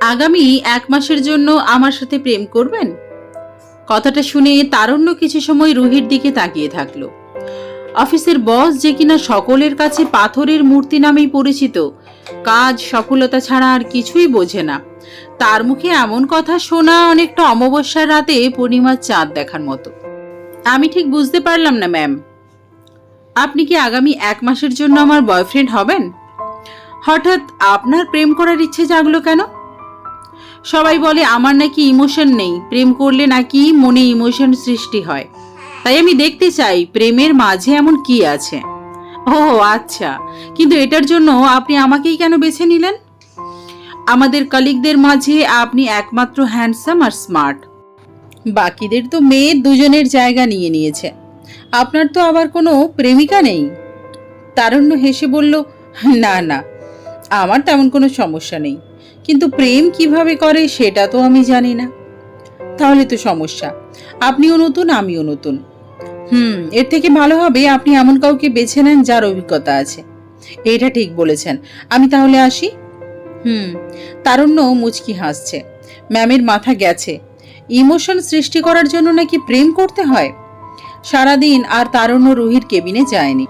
আগামী 1 মাসের জন্য আমার সাথে প্রেম করবেন? কথাটা শুনে তারণ্য কিছু সময় রুহির দিকে তাকিয়ে থাকলো। অফিসের বস যে কিনা সকলের কাছে পাথরের মূর্তি নামেই পরিচিত, কাজ সফলতা ছাড়া আর কিছুই বোঝে না, তার মুখে এমন কথা শোনা অনেকটা অমাবস্যার রাতে পূর্ণিমার চাঁদ দেখার মতো। আমি ঠিক বুঝতে পারলাম না ম্যাম, আপনি কি আগামী 1 মাসের জন্য আমার বয়ফ্রেন্ড হবেন? হঠাৎ আপনার প্রেম করার ইচ্ছে জাগলো কেন? সবাই বলে আমার নাকি ইমোশন নেই, প্রেম করলে নাকি মনে ইমোশন সৃষ্টি হয়। তাই আমি দেখতে চাই প্রেমের মাঝে এমন কি আছে। ও আচ্ছা, কিন্তু এটার জন্য আপনি আমাকেই কেন বেছে নিলেন? আমাদের কলিগদের মাঝে আপনি একমাত্র হ্যান্ডসাম আর স্মার্ট। বাকিদের তো মেয়ে দুজনের জায়গা নিয়ে নিয়েছে, আপনার তো আবার কোনো প্রেমিকা নেই। তারণ্য হেসে বলল, না না, আমার তেমন কোনো সমস্যা নেই, কিন্তু প্রেম কিভাবে করে সেটা তো আমি জানি না। তাহলে তো সমস্যা, আপনিও নতুন আমিও নতুন। এর থেকে ভালো হবে আপনি এমন কাউকে বেছে নেন যার অভিজ্ঞতা আছে। এটা ঠিক বলেছেন, আমি তাহলে আসি। তারণ্য মুচকি হাসছে। ম্যামের মাথা গেছে, ইমোশন সৃষ্টি করার জন্য নাকি প্রেম করতে হয়। সারাদিন আর তারণ্য রুহির কেবিনে যায়নি।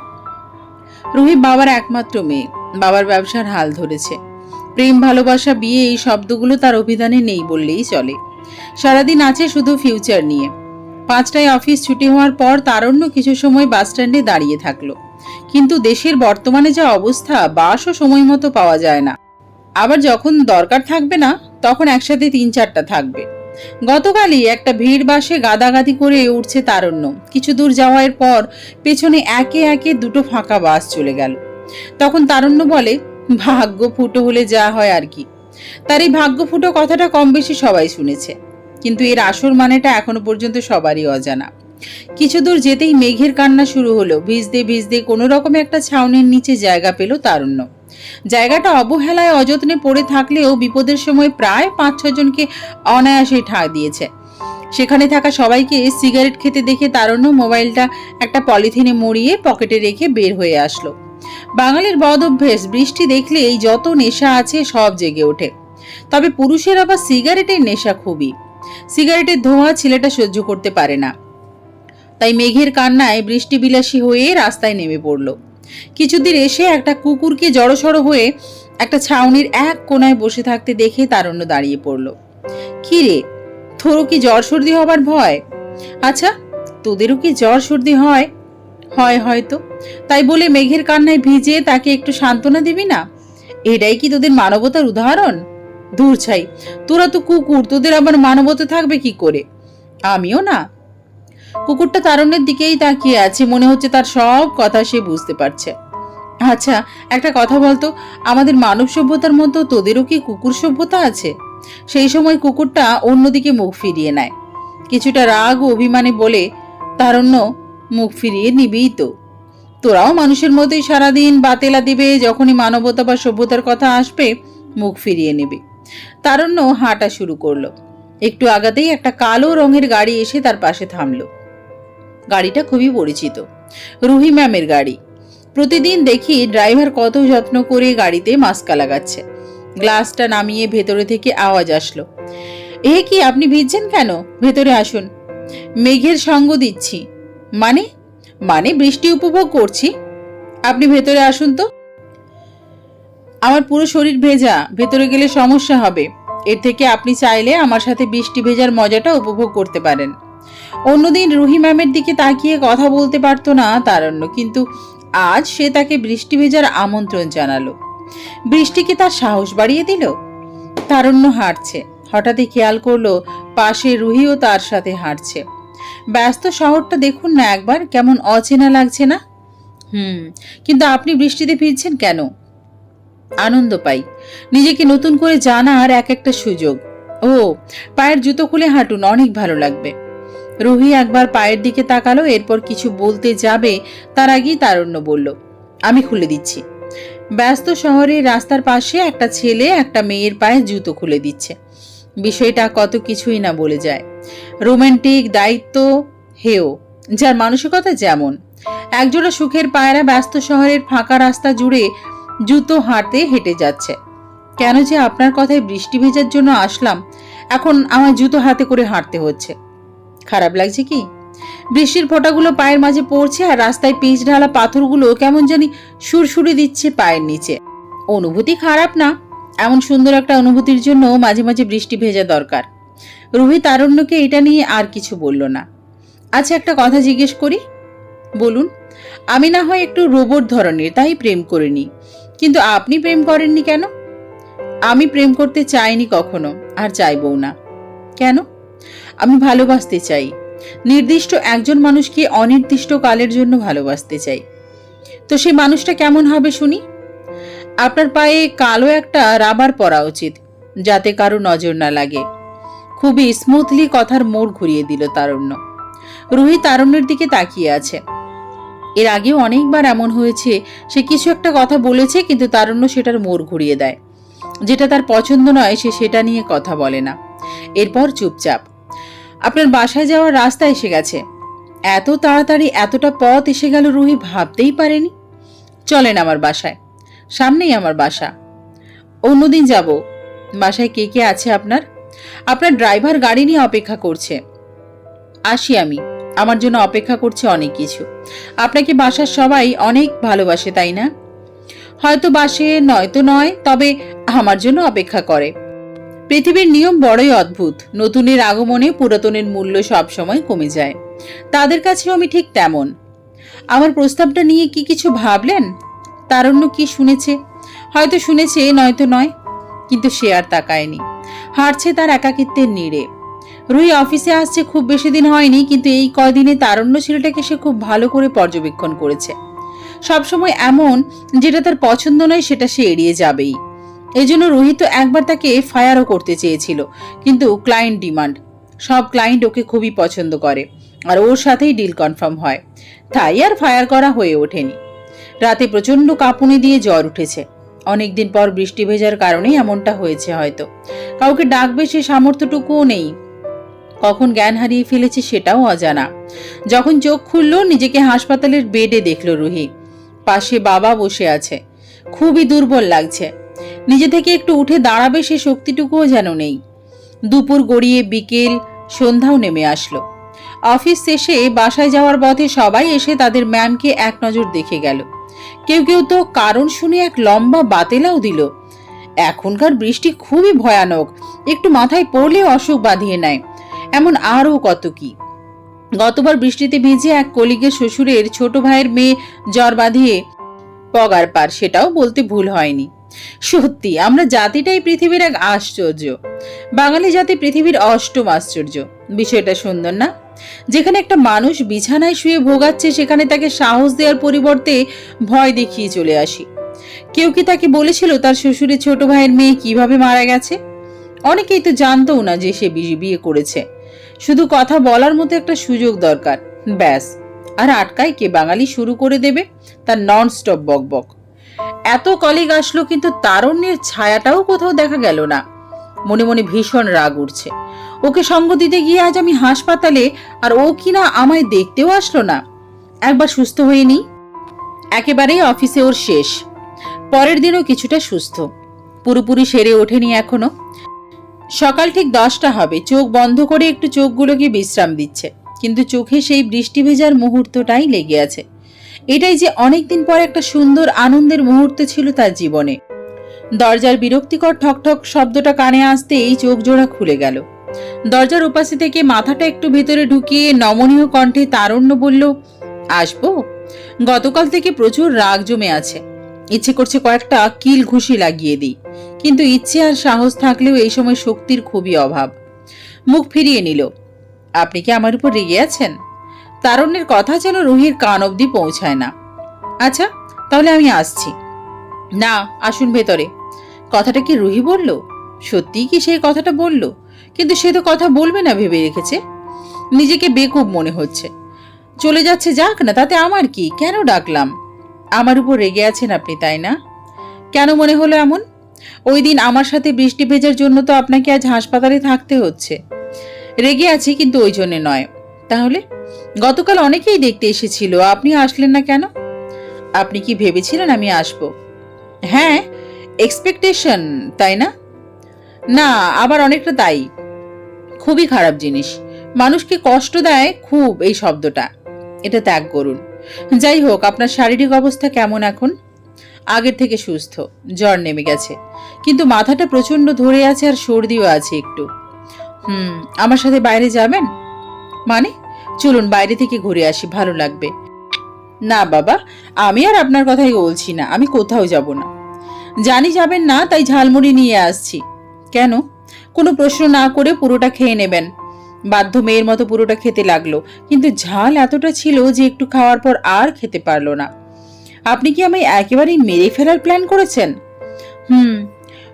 রুহি বাবার একমাত্র মেয়ে, বাবার ব্যবসার হাল ধরেছে। প্রেম ভালোবাসা বিয়ে এই শব্দগুলো তার অভিধানে নেই বললেই চলে। সারাদিন আছে শুধু ফিউচার নিয়ে। 5টায় অফিস ছুটি হওয়ার পর তারণ্য কিছু সময় বাস স্ট্যান্ডে দাঁড়িয়ে থাকলো, কিন্তু দেশের বর্তমানে যা অবস্থা, বাসও সময় মতো পাওয়া যায় না। আবার যখন দরকার থাকবে না তখন একসাথে 3-4টা থাকবে। গতকালই একটা ভিড় বাসে গাদাগাদি করে উঠছে তারণ্য। কিছু দূর যাওয়ার পর পেছনে একে একে 2টো ফাঁকা বাস চলে গেল। তখন তারণ্য বলে, ভাগ্য ফুটো হলে যা হয় আর কি। তার এই ভাগ্য ফুটো কথাটা কম বেশি সবাই শুনেছে, কিন্তু এর আসল মানেটা এখনো পর্যন্ত সবারই অজানা। কিছু দূর যেতেই মেঘের কান্না শুরু হলো। ভিজতে ভিজতে কোনো রকমে একটা ছাউনির নিচে জায়গা পেল তারণ্য। জায়গাটা অবহেলায় অযত্নে পড়ে থাকলেও বিপদের সময় প্রায় 5-6 জনকে অনায়াসেই ঠাঁই দিয়েছে। সেখানে থাকা সবাইকে সিগারেট খেতে দেখে তারণ্য মোবাইলটা একটা পলিথিনে মুড়িয়ে পকেটে রেখে বের হয়ে আসলো। বাঙালির বদ অভ্যেস, বৃষ্টি দেখলে এই যত নেশা আছে সব জেগে ওঠে। তবে পুরুষের আবার সিগারেটের নেশা খুবই। সিগারেটের ধোঁয়া ছেলেটা সহ্য করতে পারে না, তাই মেঘের কান্নায় বৃষ্টি বিলাসী হয়ে রাস্তায় নেমে পড়ল। কিছুদিন এসে একটা কুকুরকে জড়সড় হয়ে একটা ছাউনির এক কোনায় বসে থাকতে দেখে তারণ্য দাঁড়িয়ে পড়ল। কি রে, তোরও কি জ্বর সর্দি হবার ভয়? আচ্ছা, তোদেরও কি জ্বর সর্দি হয়? হয় হয়তো, তাই বলে মেঘের কান্নায় ভিজে তাকে একটু সান্ত্বনা দিবি না? এটাই কি তোদের মানবতার উদাহরণ? দূর ছাই, তোরা তো কুকুর, তোদের আবার মানবতা থাকবে কি করে? আমিও না। কুকুরটা তারণ্যের দিকেই তাকিয়ে আছে, মনে হচ্ছে তার সব কথা সে বুঝতে পারছে। আচ্ছা, একটা কথা বলতো, আমাদের মানব সভ্যতার মতো তোদেরও কি কুকুর সভ্যতা আছে? সেই সময় কুকুরটা অন্যদিকে মুখ ফিরিয়ে নেয়, কিছুটা রাগ ও অভিমানে বলে, তারণ্য, মুখ ফিরিয়ে নিবিই তো। তোরাও মানুষের মতোই সারাদিন বাতেলা দিবে, যখনই মানবতা বা সভ্যতার কথা আসবে মুখ ফিরিয়ে নেবে। তারণ্য হাঁটা শুরু করলো। একটু আগাতেই একটা কালো রঙের গাড়ি এসে তার পাশে থামলো। গাড়িটা খুবই পরিচিত, রুহি ম্যামের গাড়ি। প্রতিদিন দেখি ড্রাইভার কত যত্ন করে গাড়িতে মাস্কা লাগাচ্ছে। গ্লাসটা নামিয়ে ভেতরে থেকে আওয়াজ আসলো, এ কি, আপনি ভিজছেন কেন? ভেতরে আসুন। মেঘের সঙ্গ দিচ্ছি। মানে? মানে বৃষ্টি উপভোগ করছি। আপনি ভেতরে আসুন তো। আমার পুরো শরীর ভেজা, ভেতরে গেলে সমস্যা হবে। এর থেকে আপনি চাইলে আমার সাথে বৃষ্টি ভেজার মজাটা উপভোগ করতে পারেন। অন্যদিন রুহি ম্যামের দিকে তাকিয়ে কথা বলতে পারতো না তারণ্য, কিন্তু আজ সে তাকে বৃষ্টি ভেজার আমন্ত্রণ জানালো। বৃষ্টি কি তার সাহস বাড়িয়ে দিল? তারণ্য হাঁটছে, হঠাৎই খেয়াল করলো পাশে রুহিও তার সাথে হাঁটছে। ব্যস্ত শহরটা দেখুন না একবার, কেমন অচেনা লাগছে না? কিন্তু আপনি বৃষ্টিতে ভিজছেন কেন? আনন্দ পাই, নিজেকে নতুন করে জানার এক একটা সুযোগ। ও, পায়ের জুতো খুলে হাঁটুন, অনেক ভালো লাগবে। রুহি একবার পায়ের দিকে তাকালো, এরপর কিছু বলতে যাবে তার আগেই তারণ্য বলল, আমি খুলে দিচ্ছি। ব্যস্ত শহরের রাস্তার পাশে একটা ছেলে একটা মেয়ের পায়ে জুতো খুলে দিচ্ছে। বিষয়টা কত কিছুই না বলে যায়। রোমান্টিক, দায়িত্ব, হেও, যার মানসিকতা যেমন। একজোড়া সুখের পায়রা ব্যস্ত শহরের ফাঁকা রাস্তা জুড়ে জুতো হাঁটতে হেঁটে যাচ্ছে। কেন যে আপনার কথায় বৃষ্টি ভেজার জন্য আসলাম, এখন আমার জুতো হাতে করে হাঁটতে হচ্ছে। খারাপ লাগছে কি? বৃষ্টির ফোঁটাগুলো পায়ের মাঝে পড়ছে আর রাস্তায় পিচ ঢালা পাথরগুলো কেমন জানি সুরসুরি দিচ্ছে পায়ের নিচে। অনুভূতি খারাপ না, এমন সুন্দর একটা অনুভূতির জন্য মাঝে মাঝে বৃষ্টি ভেজা দরকার। রুহি তারণ্যকে এটা নিয়ে আর কিছু বলল না। আচ্ছা, একটা কথা জিজ্ঞেস করি। বলুন। আমি না হয় একটু রোবট ধরনের, তাই প্রেম করিনি, কিন্তু আপনি প্রেম করেননি কেন? আমি প্রেম করতে চাইনি কখনো, আর চাইবও না। কেন? আমি ভালোবাসতে চাই। নির্দিষ্ট একজন মানুষকে অনির্দিষ্ট কালের জন্য ভালোবাসতে চাই। তো সেই মানুষটা কেমন হবে শুনি? আপনার পায়ে কালো একটা রাবার পরা উচিত, যাতে কারো নজর না লাগে। খুবই স্মুথলি কথার মোড় ঘুরিয়ে দিল তারণ্য। রুহি তারণ্যের দিকে তাকিয়ে আছে। এর আগেও অনেকবার এমন হয়েছে, সে কিছু একটা কথা বলেছে কিন্তু তারণ্য সেটার মোড় ঘুরিয়ে দেয়। যেটা তার পছন্দ নয় সে সেটা নিয়ে কথা বলে না, এরপর চুপচাপ। আপনার বাসায় যাওয়ার রাস্তা এসে গেছে। এত তাড়াতাড়ি এতটা পথ এসে গেল রুহি ভাবতেই পারেনি। চলেন আমার বাসায়, সামনেই আমার বাসা। অন্যদিন যাব। বাসায় কে কে আছে আপনার? আপনার ড্রাইভার গাড়ি নিয়ে অপেক্ষা করছে। আসি আমি, আমার জন্য অপেক্ষা করছে অনেক কিছু। আপনাকে বাসার সবাই অনেক ভালোবাসে, তাই না? হয়তো বাসে, নয়তো নয়, তবে আমার জন্য অপেক্ষা করে। পৃথিবীর নিয়ম বড়ই অদ্ভুত। নতুনের আগমনে পুরাতনের মূল্য সবসময় কমে যায়। তাদের কাছেও আমি ঠিক তেমন। আমার প্রস্তাবটা নিয়ে কি কিছু ভাবলেন? তারণ্য কি শুনেছে? হয়তো শুনেছে, নয়তো নয়, কিন্তু সে আর তাকায়নি। হাঁটছে তার একাকিত্বের নীড়ে। রুহি অফিসে আসছে খুব বেশি দিন হয়নি, কিন্তু এই কয়দিনে তারণ্য ছেলেটাকে সে খুব ভালো করে পর্যবেক্ষণ করেছে। সবসময় এমন, যেটা তার পছন্দ নয় সেটা সে এড়িয়ে যাবেই। এই জন্য রোহিত তো একবার তাকে ফায়ারও করতে চেয়েছিল, কিন্তু ক্লায়েন্ট ডিমান্ড। সব ক্লায়েন্ট ওকে খুবই পছন্দ করে, আর ওর সাথেই ডিল কনফার্ম হয়, তাই আর ফায়ার করা হয়ে ওঠেনি। রাতে প্রচন্ড কাঁপুনি দিয়ে জ্বর উঠেছে। অনেকদিন পর বৃষ্টি ভেজার কারণেই এমনটা হয়েছে হয়তো। কাউকে ডাকবে সে সামর্থ্যটুকুও নেই। কখন জ্ঞান হারিয়ে ফেলেছে সেটাও অজানা। যখন চোখ খুলল, নিজেকে হাসপাতালের বেডে দেখল রুহি। পাশে বাবা বসে আছে। খুবই দুর্বল লাগছে। নিজে থেকে একটু উঠে দাঁড়াবে সে শক্তিটুকুও যেন নেই। দুপুর গড়িয়ে বিকেল, সন্ধ্যাও নেমে আসলো। অফিস শেষে বাসায় যাওয়ার পথে সবাই এসে তাদের ম্যামকে এক নজর দেখে গেল। কেউ কেউ তো কারণ শুনে এক লম্বা বাতেলাও দিল। এখনকার বৃষ্টি খুবই ভয়ানক, একটু মাথায় পড়লে অসুখ বাঁধিয়ে নেয়। এমন আরও কত কি। গতবার বৃষ্টিতে ভিজে এক কলিগের শ্বশুরের ছোট ভাইয়ের মেয়ে জ্বর বাঁধিয়ে পগার পার, সেটাও বলতে ভুল হয়নি। সত্যি আমরা জাতিটাই পৃথিবীর এক আশ্চর্য। বাঙালি জাতি পৃথিবীর অষ্টম আশ্চর্য। বিষয়টা সুন্দর না? যেখানে একটা মানুষ বিছানায় শুয়ে ভোগাচ্ছে, সেখানে তাকে সাহস দেওয়ার পরিবর্তে ভয় দেখিয়ে চলে আসি। কেউ কি তাকে বলেছিল তার শ্বশুরের ছোট ভাইয়ের মেয়ে কিভাবে মারা গেছে? অনেকেই তো জানতও না যে সে বিয়ে করেছে। শুধু কথা বলার মতো একটা সুযোগ দরকার, ব্যাস। আর আটকায় কে? বাঙালি শুরু করে দেবে তার নন স্টপ বকবক। এত কলিগ আসলো, কিন্তু তারণ্যের ছায়াটাও কোথাও দেখা গেল না। মনে মনে ভীষণ রাগ উঠছে। ওকে সঙ্গ দিতে গিয়ে আজ আমি হাসপাতালে, আর ও কিনা আমায় দেখতেও আসলো না। একবার সুস্থ হয়ে নি। একেবারেই অফিসে ওর শেষ। পরের দিনও কিছুটা সুস্থ, পুরোপুরি সেরে ওঠেনি এখনো। সকাল ঠিক 10টা হবে। চোখ বন্ধ করে একটু চোখগুলোকে বিশ্রাম দিচ্ছে, কিন্তু চোখে সেই বৃষ্টি ভেজার মুহূর্তটাই লেগে আছে। এটাই যে অনেকদিন পর একটা সুন্দর আনন্দের মুহূর্ত ছিল তার জীবনে। দরজার বিরক্তিকর ঠকঠক শব্দটা কানে আসতেই চোখ জোড়া খুলে গেল। দরজার উপাসে থেকে মাথাটা একটু ভেতরে ঢুকিয়ে নমনীয় কণ্ঠে তারণ্য বলল, আসবো? গতকাল থেকে প্রচুর রাগ জমে আছে। ইচ্ছে করছে কয়েকটা কিল ঘুষি লাগিয়ে দিই, কিন্তু ইচ্ছে আর সাহস থাকলেও এই সময় শক্তির খুবই অভাব। মুখ ফিরিয়ে নিল। আপনি কি আমার উপর রেগে আছেন? তারণ্যের কথা যেন রুহির কান অবধি পৌঁছায় না। আচ্ছা, তাহলে আমি আসছি। না, আসুন ভেতরে। কথাটা কি রুহি বলল? সত্যিই কি সেই কথাটা বলল? কিন্তু সে তো কথা বলবে না ভেবে রেখেছে। নিজেকে বেকুব মনে হচ্ছে। চলে যাচ্ছে, যাক না, তাতে আমার কি? কেন ডাকলাম? আমার উপর রেগে আছেন আপনি, তাই না? কেন মনে হলো এমন? ওই দিন আমার সাথে বৃষ্টি ভেজার জন্য তো আপনাকে আজ হাসপাতালে থাকতে হচ্ছে। রেগে আছি, কিন্তু ওই জন্য নয়। তাহলে? গতকাল অনেকেই দেখতে এসেছিল, আপনি আসলেন না কেন? আপনি কি ভেবেছিলেন আমি আসব? হ্যাঁ, এক্সপেকটেশন, তাই না? না, আবার অনেকটা তাই। খুবই খারাপ জিনিস, মানুষকে কষ্ট দেয় খুব এই শব্দটা। এটা ত্যাগ করুন। যাই হোক, আপনার শারীরিক অবস্থা কেমন এখন? আগের থেকে সুস্থ, জ্বর নেমে গেছে, কিন্তু মাথাটা প্রচন্ড ধরে আছে আর সর্দিও আছে একটু। আমার সাথে বাইরে যাবেন? মানে, চলুন বাইরে থেকে ঘুরে আসি, ভালো লাগবে। না বাবা, আমি আর আপনার কথাই বলছি না, আমি কোথাও যাব না। জানি যাবেন না, তাই ঝালমুড়ি নিয়ে আসছি। কেন? কোনো প্রশ্ন না করে পুরোটা খেয়ে নেবেন। বাধ্য মেয়ের মতো পুরোটা খেতে লাগলো, কিন্তু ঝাল এতটা ছিল যে একটু খাওয়ার পর আর খেতে পারলো না। আপনি কি আমায় একেবারেই মেরে ফেলার প্ল্যান করেছেন?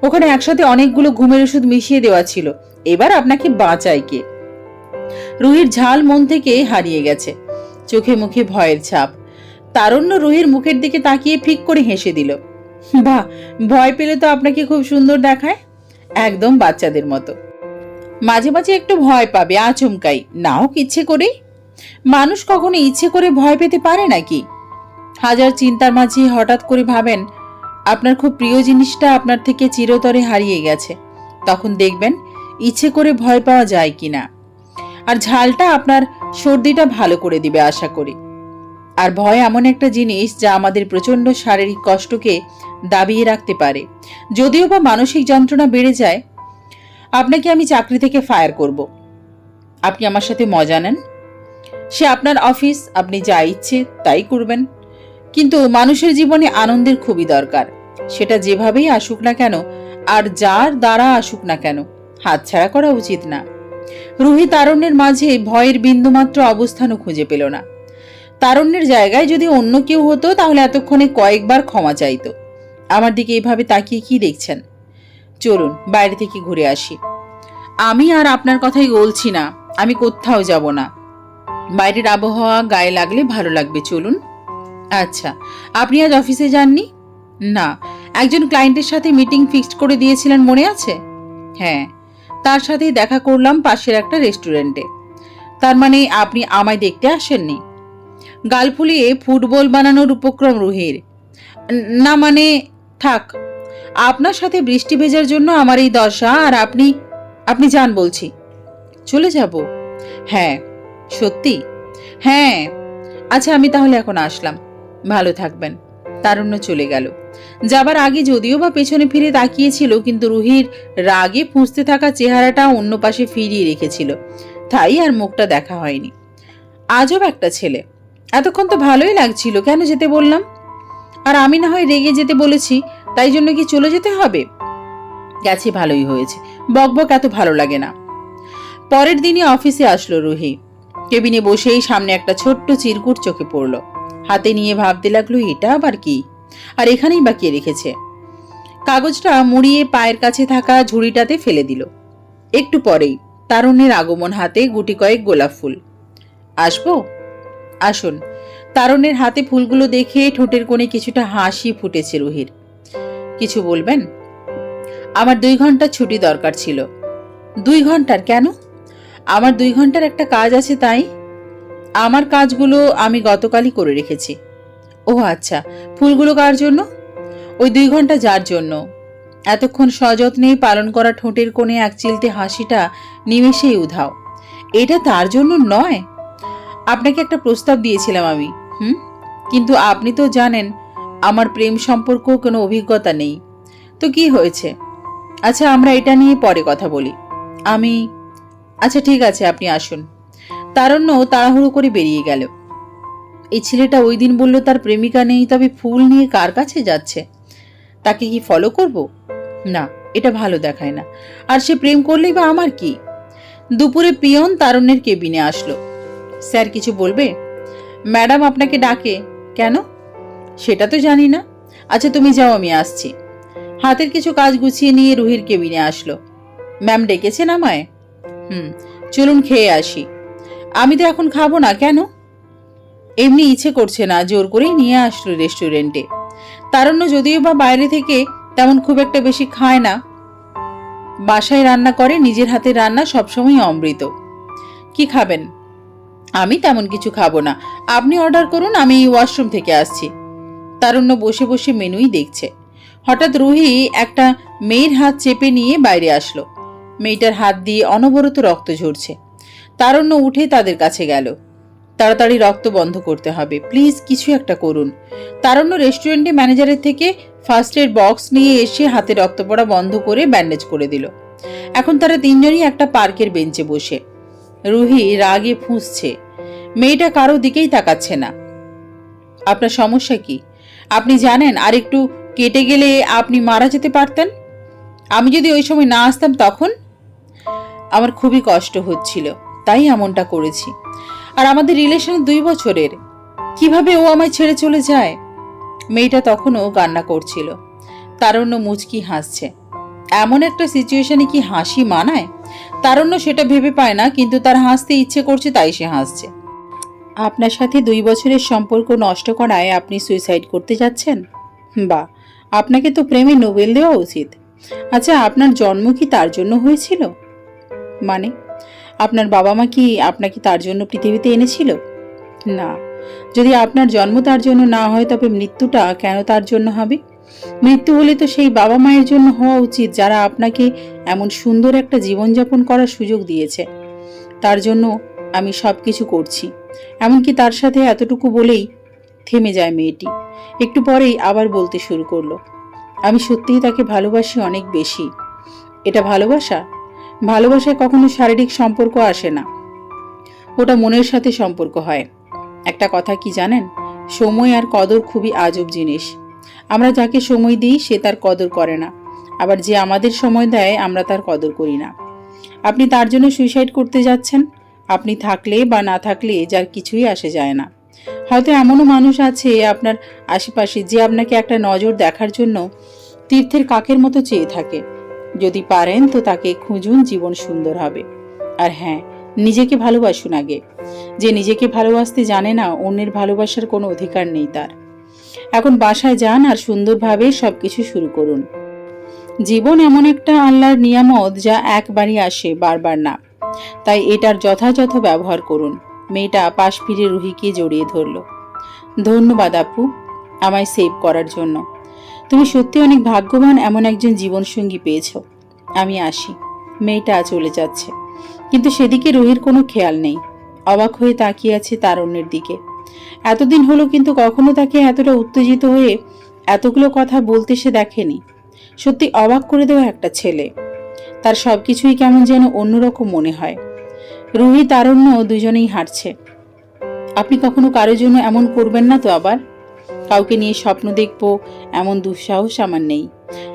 ওখানে একসাথে অনেকগুলো ঘুমের ওষুধ মিশিয়ে দেওয়া ছিল, এবার আপনাকে বাঁচাই কে? রুহির ঝাল মন থেকে হারিয়ে গেছে, চোখে মুখে ভয়ের ছাপ। তারুণ্য রুহির মুখের দিকে তাকিয়ে ফিক করে হেসে দিল। বাহ, ভয় পেলে তো আপনাকে খুব সুন্দর দেখায়, একদম বাচ্চাদের মতো। মাঝে মাঝে একটু ভয় পাবে, আচমকাই, নাও ইচ্ছে করে। মানুষ কখনো ইচ্ছে করে ভয় পেতে পারে নাকি? হাজার চিন্তার মাঝে হঠাৎ করে ভাবেন আপনার খুব প্রিয় জিনিসটা আপনার থেকে চিরতরে হারিয়ে গেছে, তখন দেখবেন ইচ্ছে করে ভয় পাওয়া যায় কিনা। আর ঝালটা আপনার সর্দিটা ভালো করে দিবে আশা করি। আর ভয় এমন একটা জিনিস যা আমাদের প্রচন্ড শারীরিক কষ্টকে দাবিয়ে রাখতে পারে, যদিও বা মানসিক যন্ত্রণা বেড়ে যায়। আপনাকে আমি চাকরি থেকে ফায়ার করব, আপনি আমার সাথে মজা নেন। সে আপনার অফিস, আপনি যা ইচ্ছে তাই করবেন। কিন্তু মানুষের জীবনে আনন্দের খুবই দরকার, সেটা যেভাবেই আসুক না কেন আর যার দ্বারা আসুক না কেন, হাতছাড়া করা উচিত না। রুহি তারুণ্যের মাঝে ভয়ের বিন্দুমাত্র অবস্থানও খুঁজে পেল না। তারুণ্যের জায়গায় যদি অন্য কেউ হতো তাহলে এতক্ষণে কয়েকবার ক্ষমা চাইতো। আমার দিকে এইভাবে তাকিয়ে কি দেখছেন? চলুন বাইরে থেকে ঘুরে আসি। আমি আর আপনার কথাই বলছি না, আমি কোথাও যাব না। বাইরের আবহাওয়া গায়ে লাগলে ভালো লাগবে, চলুন। আচ্ছা, আপনি আজ অফিসে যাননি? না, একজন ক্লায়েন্টের সাথে মিটিং ফিক্সড করে দিয়েছিলেন, মনে আছে? হ্যাঁ, তার সাথেই দেখা করলাম পাশের একটা রেস্টুরেন্টে। তার মানে আপনি আমায় দেখতে আসেননি? গাল ফুলিয়ে ফুটবল বানানোর উপক্রম রুহির। না মানে, থাক, আপনার সাথে বৃষ্টি ভেজার জন্য আমার এই দশা, আর আপনি আপনি যান বলছি। চলে যাব? হ্যাঁ। সত্যি? হ্যাঁ। আচ্ছা, আমি তাহলে এখন আসলাম, ভালো থাকবেন। তারুণ্য চলে গেল। যাবার আগে যদিও বা পেছনে ফিরে তাকিয়েছিল, কিন্তু রুহির রাগে ফুঁসতে থাকা চেহারাটা অন্য পাশে ফিরিয়ে রেখেছিল, তাই আর মুখটা দেখা হয়নি। আজব একটা ছেলে, এতক্ষণ তো ভালোই লাগছিল, কেন যেতে বললাম? আর আমি না হয় রেগে যেতে বলেছি, তাই জন্য কি চলে যেতে হবে? গেছে ভালোই হয়েছে, বকবক এত ভালো লাগে না। পরের দিনই অফিসে আসলো রুহি। কেবিনে বসেই সামনে একটা ছোট্ট চিরকুট চোখে পড়ল। হাতে নিয়ে ভাবতে লাগলো, এটা আবার কি, আর এখানেই বা কে রেখেছে। কাগজটা মুড়িয়ে পায়ের কাছে থাকা ঝুড়িটাতে ফেলে দিল। একটু পরেই তারুণ্যের আগমন, হাতে গুটি কয়েক গোলাপ ফুল। আসবো? আসুন। তারুণ্যের হাতে ফুলগুলো দেখে ঠোঁটের কোণে কিছুটা হাসি ফুটেছে রুহির। কিছু বলবেন? আমার 2 ঘন্টার ছুটি দরকার ছিল। 2 ঘন্টার? কেন? আমার 2 ঘন্টার একটা কাজ আছে, তাই। আমার কাজগুলো আমি গতকালই করে রেখেছি। ও আচ্ছা, ফুলগুলো কার জন্য? ওই 2 ঘন্টা যার জন্য। এতক্ষণ সযত্নে পালন করা ঠোঁটের কোণে এক চিলতে হাসিটা নিমেষেই উধাও। এটা তার জন্য নয়। আপনাকে একটা প্রস্তাব দিয়েছিলাম আমি। কিন্তু আপনি তো জানেন আমার প্রেম সম্পর্ক কোনো অভিজ্ঞতা নেই। তো কি হয়েছে? আচ্ছা, আমরা এটা নিয়ে পরে কথা বলি। আচ্ছা ঠিক আছে, আপনি আসুন। তারুণ্য তাড়াহুড়ো করে বেরিয়ে গেল। এই ছেলেটা ওই দিন বলল তার প্রেমিকা নেই, তবে ফুল নিয়ে কার কাছে যাচ্ছে? তাকে কি ফলো করব? না, এটা ভালো দেখায় না। আর সে প্রেম করলেই বা আমার কি? দুপুরে পিয়ন তারুণ্যের কেবিনে আসলো। স্যার কিছু বলবে? ম্যাডাম আপনাকে ডাকে। কেন? সেটা তো জানি না। আচ্ছা তুমি যাও, আমি আসছি। হাতের কিছু কাজ গুছিয়ে নিয়ে রুহির কেবিনে আসলো। ম্যাম ডেকেছেন আমায়? চলুন খেয়ে আসি। আমি তো এখন খাবো না। কেন? এমনি ইচ্ছে করছে না, জোর করেই নিয়ে আসলো রেস্টুরেন্টে। তারুণ্য যদিও বা বাইরে থেকে তেমন খুব একটা বেশি খায় না, বাসায় রান্না করে, নিজের হাতের রান্না সবসময় অমৃত। কি খাবেন? আমি তেমন কিছু খাবো না, আপনি অর্ডার করুন, আমি ওয়াশরুম থেকে আসছি। তারুণ্য বসে বসে মেনুই দেখছে। হঠাৎ রুহি একটা মেয়ের হাত চেপে নিয়ে বাইরে আসলো। মেয়েটার হাত দিয়ে অনবরত রক্ত ঝরছে। তারণ্য উঠে তাদের কাছে গেল। তাড়াতাড়ি রক্ত বন্ধ করতে হবে, প্লিজ কিছু একটা করুন। তারণ্য রেস্টুরেন্টে ম্যানেজারের থেকে ফার্স্ট এড বক্স নিয়ে এসে হাতে রক্ত পড়া বন্ধ করে ব্যান্ডেজ করে দিল। এখন তারা তিনজনই একটা পার্কের বেঞ্চে বসে। রুহি রাগে ফুঁসছে। মেয়েটা কারো দিকেই তাকাচ্ছে না। আপনার সমস্যা কি? আপনি জানেন আর একটু কেটে গেলে আপনি মারা যেতে পারতেন। আমি যদি ওই সময় না আসতাম তখন? আমার খুবই কষ্ট হচ্ছিল, তাই এমনটা করেছি। আর আমাদের রিলেশন 2 বছরের, কিভাবে ও আমায় ছেড়ে চলে যায়? মেয়েটা তখনও কান্না করছিল। তারণ্য মুচকি হাসছে। এমন একটা সিচুয়েশনে কি হাসি মানায়? তারণ্য সেটা ভেবে পায় না, কিন্তু তার হাসতে ইচ্ছে করছে, তাই সে হাসছে। আপনার সাথে 2 বছরের সম্পর্ক নষ্ট করায় আপনি সুইসাইড করতে যাচ্ছেন? বাহ, আপনাকে তো প্রেমে নোবেল দেওয়া উচিত। আচ্ছা, আপনার জন্ম কি তার জন্য হয়েছিল? মানে, আপনার বাবা মা কি আপনাকে তার জন্য পৃথিবীতে এনেছিল? না। যদি আপনার জন্ম তার জন্য না হয়, তবে মৃত্যুটা কেন তার জন্য হবে? মৃত্যু হলে তো সেই বাবা মায়ের জন্য হওয়া উচিত, যারা আপনাকে এমন সুন্দর একটা জীবনযাপন করার সুযোগ দিয়েছে। তার জন্য আমি সবকিছু করছি। এমনকি তার সাথে এতটুকু বলেই থেমে যায় মেয়েটি। একটু পরেই আবার বলতে শুরু করলো, আমি সত্যিই তাকে ভালোবাসি, অনেক বেশি। এটা ভালোবাসা? ভালোবাসায় কখনো শারীরিক সম্পর্ক আসে না, ওটা মনের সাথে সম্পর্ক হয়। একটা কথা কি জানেন, সময় আর কদর খুবই আজব জিনিস। আমরা যাকে সময় দিই সে তার কদর করে না, আবার যে আমাদের সময় দেয় আমরা তার কদর করি না। আপনি তার জন্য সুইসাইড করতে যাচ্ছেন। আপনি থাকলে বা না থাকলে যার কিছুই আসে যায় না। হয়তো এমনও মানুষ আছে আপনার আশেপাশে যে আপনাকে একটা নজর দেখার জন্য তীর্থের কাকের মতো চেয়ে থাকে। যদি পারেন তো তাকে খুঁজুন, জীবন সুন্দর হবে। আর হ্যাঁ, নিজেকে ভালোবাসুন আগে। যে নিজেকে ভালোবাসতে জানে না, অন্যের ভালোবাসার কোনো অধিকার নেই তার। এখন বাসায় যান আর সুন্দরভাবে সবকিছু শুরু করুন। জীবন এমন একটা আল্লাহর নিয়ামত যা একবারই আসে, বারবার না। তাই এটার যথাযথ ব্যবহার করুন। মেয়েটা পাশ ফিরে রুহিকে জড়িয়ে ধরল। ধন্যবাদ আপু, আমায় সেভ করার জন্য। তুমি সত্যি অনেক ভাগ্যবান, এমন একজন জীবনসঙ্গী পেয়েছ। আমি আসি। মেয়েটা চলে যাচ্ছে, কিন্তু সেদিকে রুহির কোনো খেয়াল নেই। অবাক হয়ে তাকিয়ে আছে তারণ্যের দিকে। এতদিন হলো কিন্তু কখনো তাকে এতটা উত্তেজিত হয়ে এতগুলো কথা বলতে সে দেখেনি। সত্যি অবাক করে দেওয়া একটা ছেলে। তার সবকিছুই কেমন যেন অন্যরকম মনে হয়। রুহি তারণ্য দুজনেই হাঁটছে। আপনি কখনো কারোর জন্য এমন করবেন না তো আবার? কাউকে নিয়ে স্বপ্ন দেখবো এমন দুঃসাহস আমার নেই।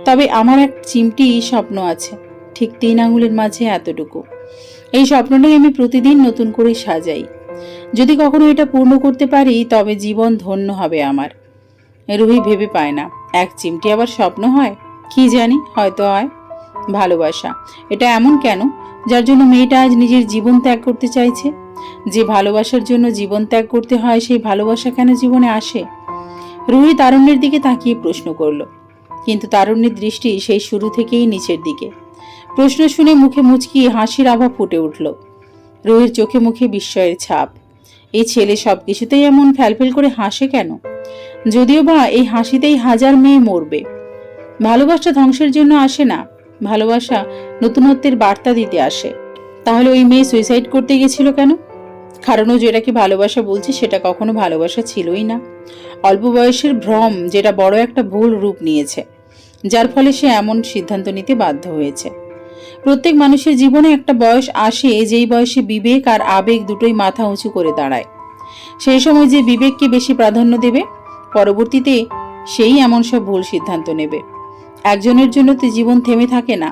তবে আমার এক চিমটি স্বপ্ন আছে, ঠিক 3 আঙুলের মাঝে এতটুকু। এই স্বপ্নটাই আমি প্রতিদিন নতুন করে সাজাই। যদি কখনো এটা পূর্ণ করতে পারি তবে জীবন ধন্য হবে আমার। রুহি ভেবে পায় না, এক চিমটি আবার স্বপ্ন হয়? কি জানি, হয়তো হয়। ভালোবাসা এটা এমন কেন যার জন্য মেয়েটা আজ নিজের জীবন ত্যাগ করতে চাইছে? যে ভালোবাসার জন্য জীবন ত্যাগ করতে হয়, সেই ভালোবাসা কেন জীবনে আসে? রুহি তারণ্যের দিকে তাকিয়ে প্রশ্ন করল, কিন্তু তারণ্যের দৃষ্টি সেই শুরু থেকেই নিচের দিকে। প্রশ্ন শুনে মুখে মুচকি হাসির আভা ফুটে উঠল। রুহির চোখে মুখে বিস্ময়ের ছাপ। এই ছেলে সবকিছুতেই এমন ফ্যালফেল করে হাসে কেন? যদিও বা এই হাসিতেই হাজার মেয়ে মরবে। ভালোবাসা ধ্বংসের জন্য আসে না, ভালোবাসা নতুনত্বের বার্তা দিতে আসে। তাহলে ওই মেয়ে সুইসাইড করতে গেছিল কেন? কারণ ও যেটাকে ভালোবাসা বলছে সেটা কখনো ভালোবাসা ছিলই না। অল্প বয়সের ভ্রম, যেটা বড় একটা ভুল রূপ নিয়েছে, যার ফলে সে এমন সিদ্ধান্ত নিতে বাধ্য হয়েছে। প্রত্যেক মানুষের জীবনে একটা বয়স আসে যেই বয়সে বিবেক আর আবেগ দুটোই মাথা উঁচু করে দাঁড়ায়। সেই সময় যে বিবেককে বেশি প্রাধান্য দেবে, পরবর্তীতে সেই এমন সব ভুল সিদ্ধান্ত নেবে। একজনের জন্য তো জীবন থেমে থাকে না,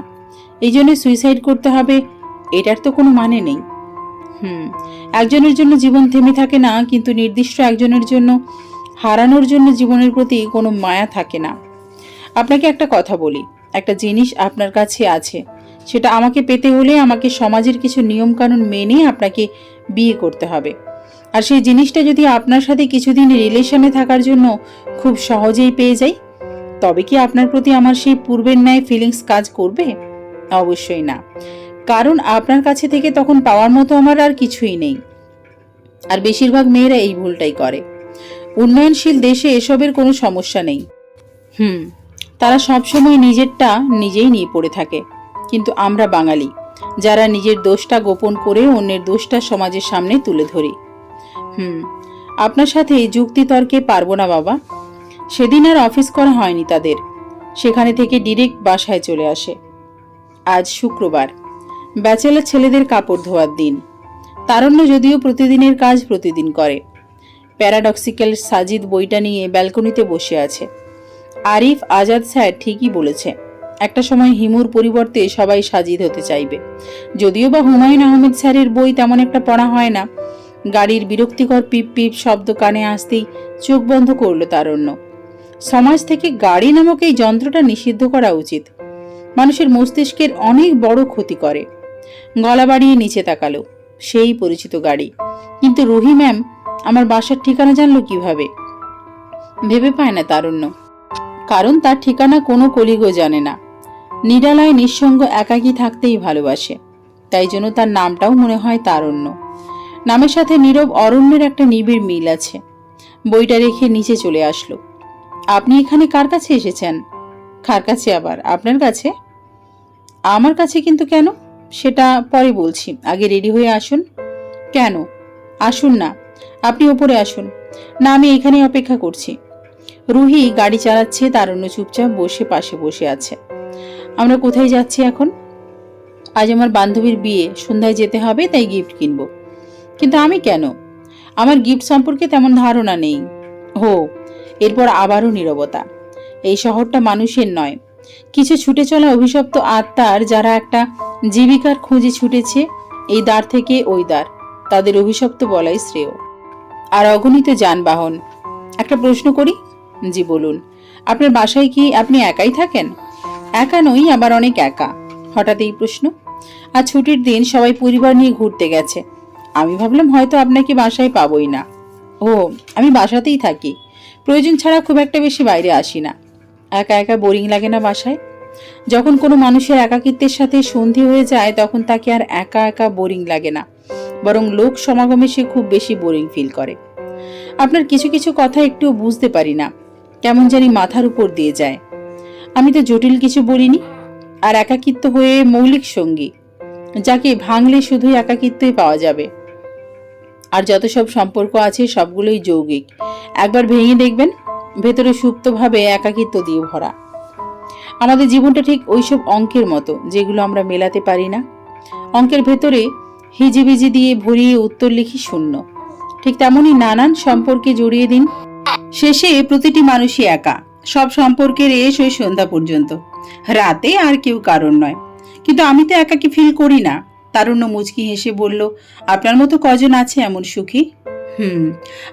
এই জন্য সুইসাইড করতে হবে এটার তো কোনো মানে নেই। একজনের জন্য জীবন থেমে থাকে না, কিন্তু নির্দিষ্ট একজনের জন্য হারানোর জন্য জীবনের প্রতি কোনো মায়া থাকে না। আপনাকে একটা কথা বলি, একটা জিনিস আপনার কাছে আছে, সেটা আমাকে পেতে হলে আমাকে সমাজের কিছু নিয়মকানুন মেনে আপনাকে বিয়ে করতে হবে। আর সেই জিনিসটা যদি আপনার সাথে কিছুদিন রিলেশনে থাকার জন্য খুব সহজেই পেয়ে যাই, তবে কি আপনার প্রতি আমার সেই পূর্বের ন্যায় ফিলিংস কাজ করবে? অবশ্যই না, কারণ আপনার কাছে থেকে তখন পাওয়ার মতো আমার আর কিছুই নেই। আর বেশিরভাগ মেয়েরা এই ভুলটাই করে। উন্নয়নশীল দেশে এসবের কোনো সমস্যা নেই। তারা সবসময় নিজেরটা নিজেই নিয়ে পড়ে থাকে, কিন্তু আমরা বাঙালি যারা নিজের দোষটা গোপন করে অন্যের দোষটা সমাজের সামনে তুলে ধরি। আপনার সাথে যুক্তিতর্কে পারবো না বাবা। সেদিন আর অফিস করা হয়নি তাদের, সেখানে থেকে ডিরেক্ট বাসায় চলে আসে। আজ শুক্রবার, ব্যাচেলার ছেলেদের কাপড় ধোয়ার দিন। তারণ্য যদিও প্রতিদিনের কাজ প্রতিদিন করে। প্যারাডক্সিক্যাল সাজিদ বইটা নিয়ে ব্যালকনিতে বসে আছে। আরিফ আজাদ স্যার ঠিকই বলেছে, একটা সময় হিমুর পরিবর্তে সবাই সাজিদ হতে চাইবে। যদিও বা হুমায়ুন আহমেদ স্যারের বই তেমন একটা পড়া হয় না। গাড়ির বিরক্তিকর পিপ পিপ শব্দ কানে আসতেই চোখ বন্ধ করল তারণ্য। সমাজ থেকে গাড়ি নামক এই যন্ত্রটা নিষিদ্ধ করা উচিত। মানুষের মস্তিষ্কের অনেক বড় ক্ষতি করে। গলা বাড়িয়ে নিচে তাকালো, সেই পরিচিত গাড়ি। কিন্তু রুহি ম্যাম আমার বাসার ঠিকানা জানলো কিভাবে? ভেবে পায় না তারণ্য, কারণ তার ঠিকানা কোনো কলিগো জানে না। নিরালায় নিঃসঙ্গ একাকী থাকতেই ভালোবাসে, তাই জন্য তার নামটাও মনে হয় তারণ্য। নামের সাথে নীরব অরণ্যের একটা নিবিড় মিল আছে। বইটা রেখে নিচে চলে আসলো। আপনি এখানে কার কাছে এসেছেন? কার কাছে আবার? আপনার কাছে? আমার কাছে কিন্তু কেন? সেটা পরে বলছি, আগে রেডি হয়ে আসুন। কেন? আসুন না, আপনি ওপরে আসুন। না, আমি এখানে অপেক্ষা করছি। রুহি গাড়ি চালাচ্ছে, তারণ্য চুপচাপ বসে পাশে বসে আছে। আমরা কোথায় যাচ্ছি এখন? আজ আমার বান্ধবীর বিয়ে, সন্ধ্যায় যেতে হবে, তাই গিফট কিনবো। কিন্তু আমি কেন? আমার গিফট সম্পর্কে তেমন ধারণা নেই। হো, এরপর আবারও নীরবতা। এই শহরটা মানুষের নয়, কিছু ছুটে চলা অভিশপ্ত আত্মার, যারা একটা জীবিকার খুঁজে ছুটেছে এই দ্বার থেকে ওই দ্বার। তাদের অভিশপ্ত বলাই শ্রেয়। আর অগণিত যানবাহন। একটা প্রশ্ন করি? জি বলুন। আপনার বাসায় কি আপনি একাই থাকেন? একা নই, আবার অনেক একা। হঠাৎ এই প্রশ্ন? আর ছুটির দিন সবাই পরিবার নিয়ে ঘুরতে গেছে। আমি ভাবলাম হয়তো আপনাকে বাসায় পাবোই না। ও, আমি বাসাতেই থাকি, প্রয়োজন ছাড়া খুব একটা বেশি বাইরে আসি না। একা একা বোরিং লাগে না বাসায়? যখন কোনো মানুষের একাকিত্বের সাথে সন্ধি হয়ে যায়, তখন তাকে আর একা একা বোরিং লাগে না, বরং লোক সমাগমে সে খুব বেশি বোরিং ফিল করে। আপনার কিছু কিছু কথা একটুও বুঝতে পারি না, কেমন জানি মাথার উপর দিয়ে যায়। আমি তো জটিল কিছু বলিনি। আর একাকিত্ব হয়ে মৌলিক সঙ্গী, যাকে ভাঙলে শুধুই একাকিত্বই পাওয়া যাবে। আর যত সব সম্পর্ক আছে সবগুলোই যৌগিক। একবার ভেঙে দেখবেন, ভেতরে সুপ্তভাবে একাকিত্ব দিয়ে ভরা। আমাদের জীবনটা ঠিক ওইসব অঙ্কের মতো, যেগুলো আমরা মেলাতে পারি না। অঙ্কের ভেতরে হিজিবিজি দিয়ে ভরিয়ে উত্তর লিখি শূন্য। ঠিক তেমনই নানান সম্পর্কে জড়িয়ে দিন, শেষে প্রতিটি মানুষই একা। সব সম্পর্কের এস ওই সন্ধ্যা পর্যন্ত, রাতে আর কেউ কারণ নয়। কিন্তু আমি তো একাকী ফিল করি না। তারুণ্য মুচকি হেসে বলল, আপনার মতো কজন আছে এমন সুখী?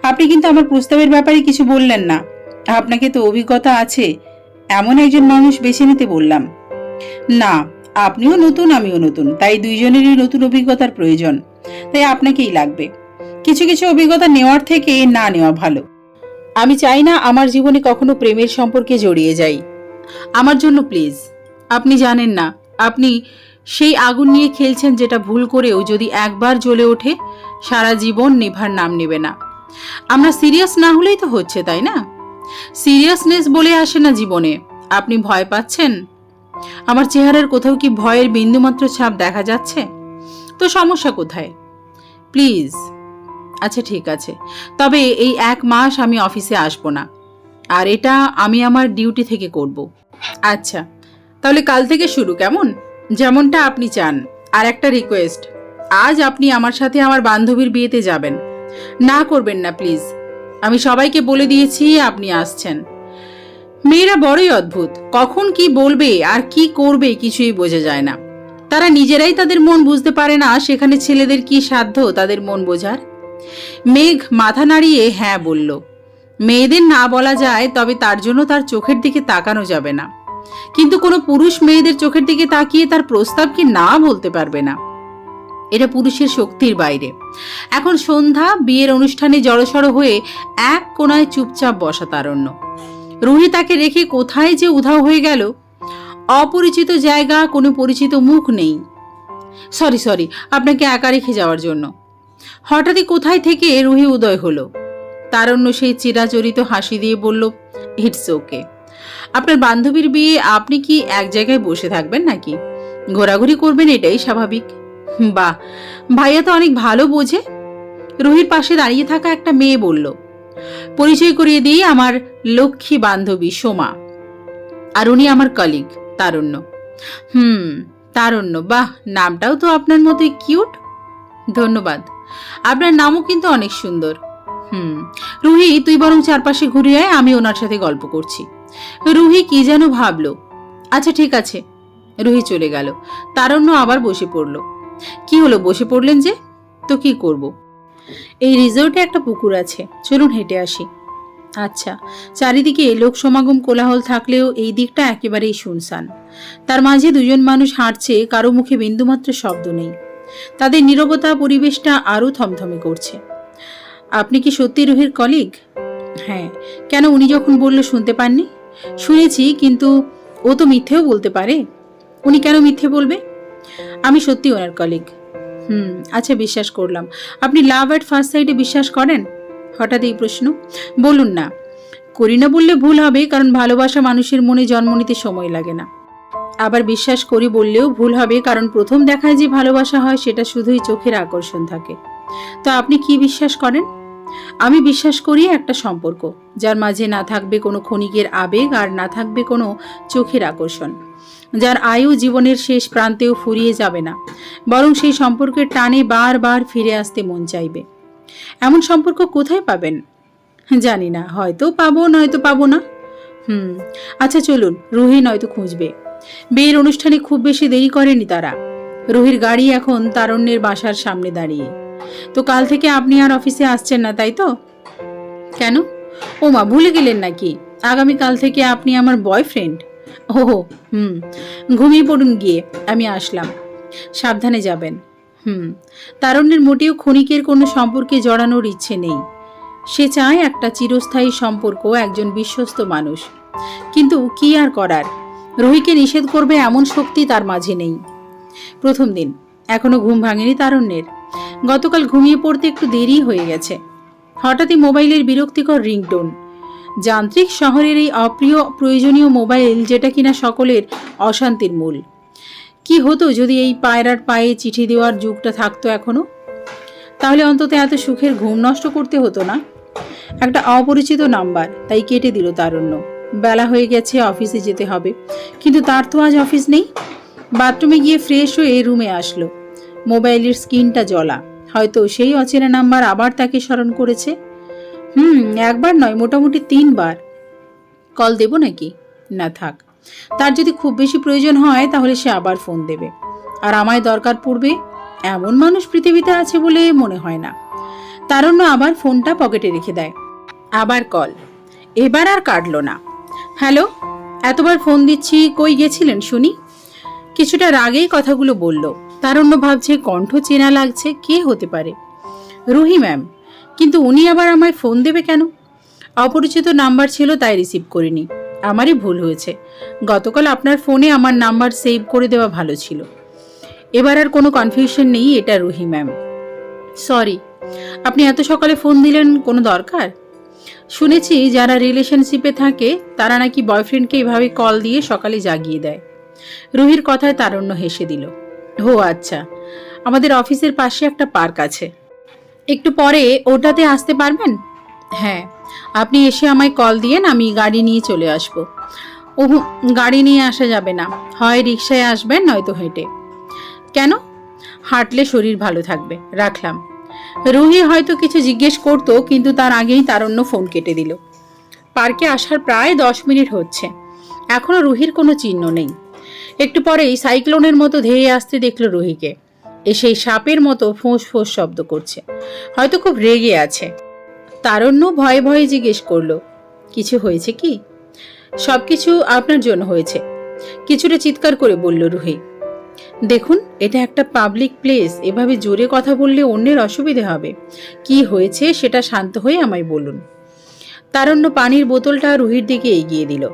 আপনি কিন্তু আমার প্রস্তাবের ব্যাপারে কিছু বললেন না। আপনাকে তো অভিজ্ঞতা আছে, এমন একজন মানুষ বেছে নিতে বললাম। না, আপনিও নতুন, আমিও নতুন, তাই দুইজনেরই নতুন অভিজ্ঞতার প্রয়োজন। তাই আপনাকেই লাগবে। কিছু কিছু অভিজ্ঞতা নেওয়ার থেকে না নেওয়া ভালো। আমি চাই না আমার জীবনে কখনো প্রেমের সম্পর্কে জড়িয়ে যাই। আমার জন্য প্লিজ। আপনি জানেন না, আপনি সেই আগুন নিয়ে খেলছেন, যেটা ভুল করেও যদি একবার জ্বলে ওঠে, সারা জীবন নেভার নাম নেবে না। আমরা সিরিয়াস না হলেই তো হচ্ছে, তাই না? সিরিয়াসনেস বলে আসে না জীবনে। আপনি ভয় পাচ্ছেন? আমার চেহারার কোথাও কি ভয়ের বিন্দুমাত্র ছাপ দেখা যাচ্ছে? তো সমস্যা কোথায়? প্লিজ। আচ্ছা ঠিক আছে, তবে এই 1 মাস আমি অফিসে আসবো না, আর এটা আমি আমার ডিউটি থেকে করব। আচ্ছা, তাহলে কাল থেকে শুরু, কেমন? যেমনটা আপনি চান। আর একটা রিকোয়েস্ট, আজ আপনি আমার সাথে আমার বান্ধবীর বিয়েতে যাবেন। না করবেন না প্লিজ। আমি সবাইকে বলে দিয়েছি আপনি আসছেন। মেয়েরা বড়ই অদ্ভুত, কখন কি বলবে আর কি করবে কিছুই বোঝা যায় না। তারা নিজেরাই তাদের মন বুঝতে পারে না, সেখানে ছেলেদের কি সাধ্য তাদের মন বোঝার? মেঘ মাথা নাড়িয়ে হ্যাঁ বলল। মেয়েদের না বলা যায়, তবে তার জন্য তার চোখের দিকে তাকানো যাবে না। কিন্তু কোনো পুরুষ মেয়েদের চোখের দিকে তাকিয়ে তার প্রস্তাবকে না বলতে পারবে না। এটা পুরুষের শক্তির বাইরে। এখন সন্ধ্যা, বিয়ের অনুষ্ঠানে জড়সড় হয়ে এক কোণায় চুপচাপ বসা তারণ্য। রুহি তাকে রেখে কোথায় যে উধাও হয়ে গেল। অপরিচিত জায়গা, কোনো পরিচিত মুখ নেই। সরি, আপনাকে একা রেখে যাওয়ার জন্য। হঠাৎই কোথায় থেকে রুহি উদয় হলো। তারণ্য সেই চিরাচরিত হাসি দিয়ে বলল, ইটস ওকে। আপনার বান্ধবীর বিয়ে, আপনি কি এক জায়গায় বসে থাকবেন নাকি? ঘোরাঘুরি করবেন, এটাই স্বাভাবিক। বাহ, ভাইয়া তো অনেক ভালো বোঝে। রুহির পাশে দাঁড়িয়ে থাকা একটা মেয়ে বলল। পরিচয় করিয়ে দিই, আমার লক্ষ্মী বান্ধবী সোমা, আর উনি আমার কলিগ তারণ্য। তারণ্য, বাহ, নামটাও তো আপনার মতোই কিউট। ধন্যবাদ, আপনার নামও কিন্তু অনেক সুন্দর। রুহি, তুই বরং চারপাশে ঘুরে আয়, আমি ওনার সাথে গল্প করছি। রুহি কি যেন ভাবলো। আচ্ছা ঠিক আছে। রুহি চলে গেল। তারণ্য আবার বসে পড়ল। কি হলো, বসে পড়লেন যে? তো কি করব? এই রিসোর্টে একটা পুকুর আছে, চলুন হেঁটে আসি। আচ্ছা। চারিদিকে লোক সমাগম কোলাহল থাকলেও এই দিকটা একেবারেই শুনশান। তার মাঝে দুজন মানুষ হাঁটছে, কারো মুখে বিন্দুমাত্র শব্দ নেই। তাদের নীরবতা পরিবেশটা আরও থমথমে করছে। আপনি কি সত্যি রুহির কলিগ? হ্যাঁ। কেন, উনি যখন বলল শুনতে পাননি? শুনেছি, কিন্তু ও তো মিথ্যেও বলতে পারে। উনি কেন মিথ্যে বলবে? আমি সত্যি ওনার কলিগ। আচ্ছা, বিশ্বাস করলাম। আপনি লাভ অ্যাট ফার্স্ট সাইটে বিশ্বাস করেন? হঠাৎ এই প্রশ্ন। বলুন না। করি না বললে ভুল হবে, কারণ ভালোবাসা মানুষের মনে জন্ম নিতে সময় লাগে না। আবার বিশ্বাস করি বললেও ভুল হবে, কারণ প্রথম দেখায় যে ভালোবাসা হয় সেটা শুধুই চোখের আকর্ষণ থাকে। তো আপনি কি বিশ্বাস করেন? আমি বিশ্বাস করি একটা সম্পর্ক যার মাঝে না থাকবে কোনো ক্ষণিকের আবেগ, আর না থাকবে কোনো চোখের আকর্ষণ, যার আয়ু জীবনের শেষ প্রান্তেও ফুরিয়ে যাবে না, বরং সেই সম্পর্কের টানে বারবার ফিরে আসতে মন চাইবে। এমন সম্পর্ক কোথায় পাবেন? জানি না, হয়তো পাবো, নয়তো পাবো না। আচ্ছা চলুন, রুহি নয়তো খুঁজবে। বিয়ের অনুষ্ঠানে খুব বেশি দেরি করেনি তারা। রুহির গাড়ি এখন তারণ্যের বাসার সামনে দাঁড়িয়ে। তো কাল থেকে আপনি আর অফিসে আসছেন না, তাই তো? কেন? ও মা, ভুলে গেলেন নাকি? আগামীকাল থেকে আপনি আমার বয়ফ্রেন্ড। ওহো, ঘুমিয়ে পড়ুন গিয়ে, আমি আসলাম। সাবধানে যাবেন। তারণ্যের মোটেও ক্ষণিকের কোনো সম্পর্কে জড়ানোর ইচ্ছে নেই। সে চায় একটা চিরস্থায়ী সম্পর্ক, একজন বিশ্বস্ত মানুষ। কিন্তু কি আর করার, রুহিকে নিষেধ করবে এমন শক্তি তার মাঝে নেই। প্রথম দিন, এখনো ঘুম ভাঙেনি তারণ্যের। গতকাল ঘুমিয়ে পড়তে একটু দেরি হয়ে গেছে। হঠাৎই মোবাইলের বিরক্তিকর রিংটোন। যান্ত্রিক শহরের এই অপ্রিয় প্রয়োজনীয় মোবাইল, যেটা কিনা সকলের অশান্তির মূল। কি হতো যদি এই পায়রার পায়ে চিঠি দেওয়ার যুগটা থাকতো এখনো? তাহলে অন্তত এত সুখের ঘুম নষ্ট করতে হতো না। একটা অপরিচিত নাম্বার, তাই কেটে দিল তারণ্য। বেলা হয়ে গেছে, অফিসে যেতে হবে, কিন্তু তার তো আজ অফিস নেই। বাথরুমে গিয়ে ফ্রেশ হয়ে রুমে আসলো। মোবাইলের স্ক্রিনটা জ্বলা। হয়তো সেই অচেনা নাম্বার আবার তাকে স্মরণ করেছে। একবার নয়, মোটামুটি 3 বার। কল দেব নাকি? না থাক। তার যদি খুব বেশি প্রয়োজন হয় তাহলে সে আবার ফোন দেবে। আর আমায় দরকার পড়বে এমন মানুষ পৃথিবীতে আছে বলে মনে হয় না। তারণ্য আবার ফোনটা পকেটে রেখে দেয়। আবার কল। এবার আর কাটলো না। হ্যালো, এতবার ফোন দিচ্ছি, কই গেছিলেন শুনি? কিছুটা রাগেই কথাগুলো বলল। তারণ্য ভাবছে কণ্ঠ চেনা লাগছে, কে হতে পারে? রুহি ম্যাম। কিন্তু উনি আবার আমায় ফোন দেবে কেন? অপরিচিত নাম্বার ছিল, তাই রিসিভ করিনি। আমারই ভুল হয়েছে। গতকাল আপনার ফোনে আমার নাম্বার সেভ করে দেওয়া ভালো ছিল। এবার আর কোনো কনফিউশন নেই, এটা রুহি ম্যাম। সরি। আপনি এত সকালে ফোন দিলেন, কোনো দরকার? শুনেছি যারা রিলেশনশিপে থাকে তারা নাকি বয়ফ্রেন্ডকে এভাবে কল দিয়ে সকালে জাগিয়ে দেয়। রুহির কথায় তারণ্য হেসে দিল। ও আচ্ছা, আমাদের অফিসের পাশে একটা পার্ক আছে, একটু পরে ওটাতে আসতে পারবেন? হ্যাঁ, আপনি এসে আমায় কল দিয়েন, আমি গাড়ি নিয়ে চলে আসব। গাড়ি নিয়ে আসা যাবে না, হয় রিক্সায় আসবেন নয়তো হেঁটে। কেন? হাঁটলে শরীর ভালো থাকবে। রাখলাম। রুহি হয়তো কিছু জিজ্ঞেস করতো, কিন্তু তার আগেই তারণ্য ফোন কেটে দিল। পার্কে আসার প্রায় 10 মিনিট হচ্ছে, এখনো রুহির কোনো চিহ্ন নেই। একটু পরেই সাইক্লোনের মতো ধেয়ে আসতে দেখলো রুহিকে। সেই সাপের মতো ফোঁস ফোঁস শব্দ করছে, হয়তো খুব রেগে আছে। তারণ্য ভয়ে ভয়ে জিজ্ঞেস করলো, কিছু হয়েছে কি? সবকিছু আপনার জন্য হয়েছে, কিছুটা চিৎকার করে বলল রুহি। দেখুন, এটা একটা পাবলিক প্লেস, এভাবে জোরে কথা বললে অন্যের অসুবিধে হবে। কি হয়েছে সেটা শান্ত হয়ে আমায় বলুন। তারণ্য পানির বোতলটা রুহির দিকে এগিয়ে দিল।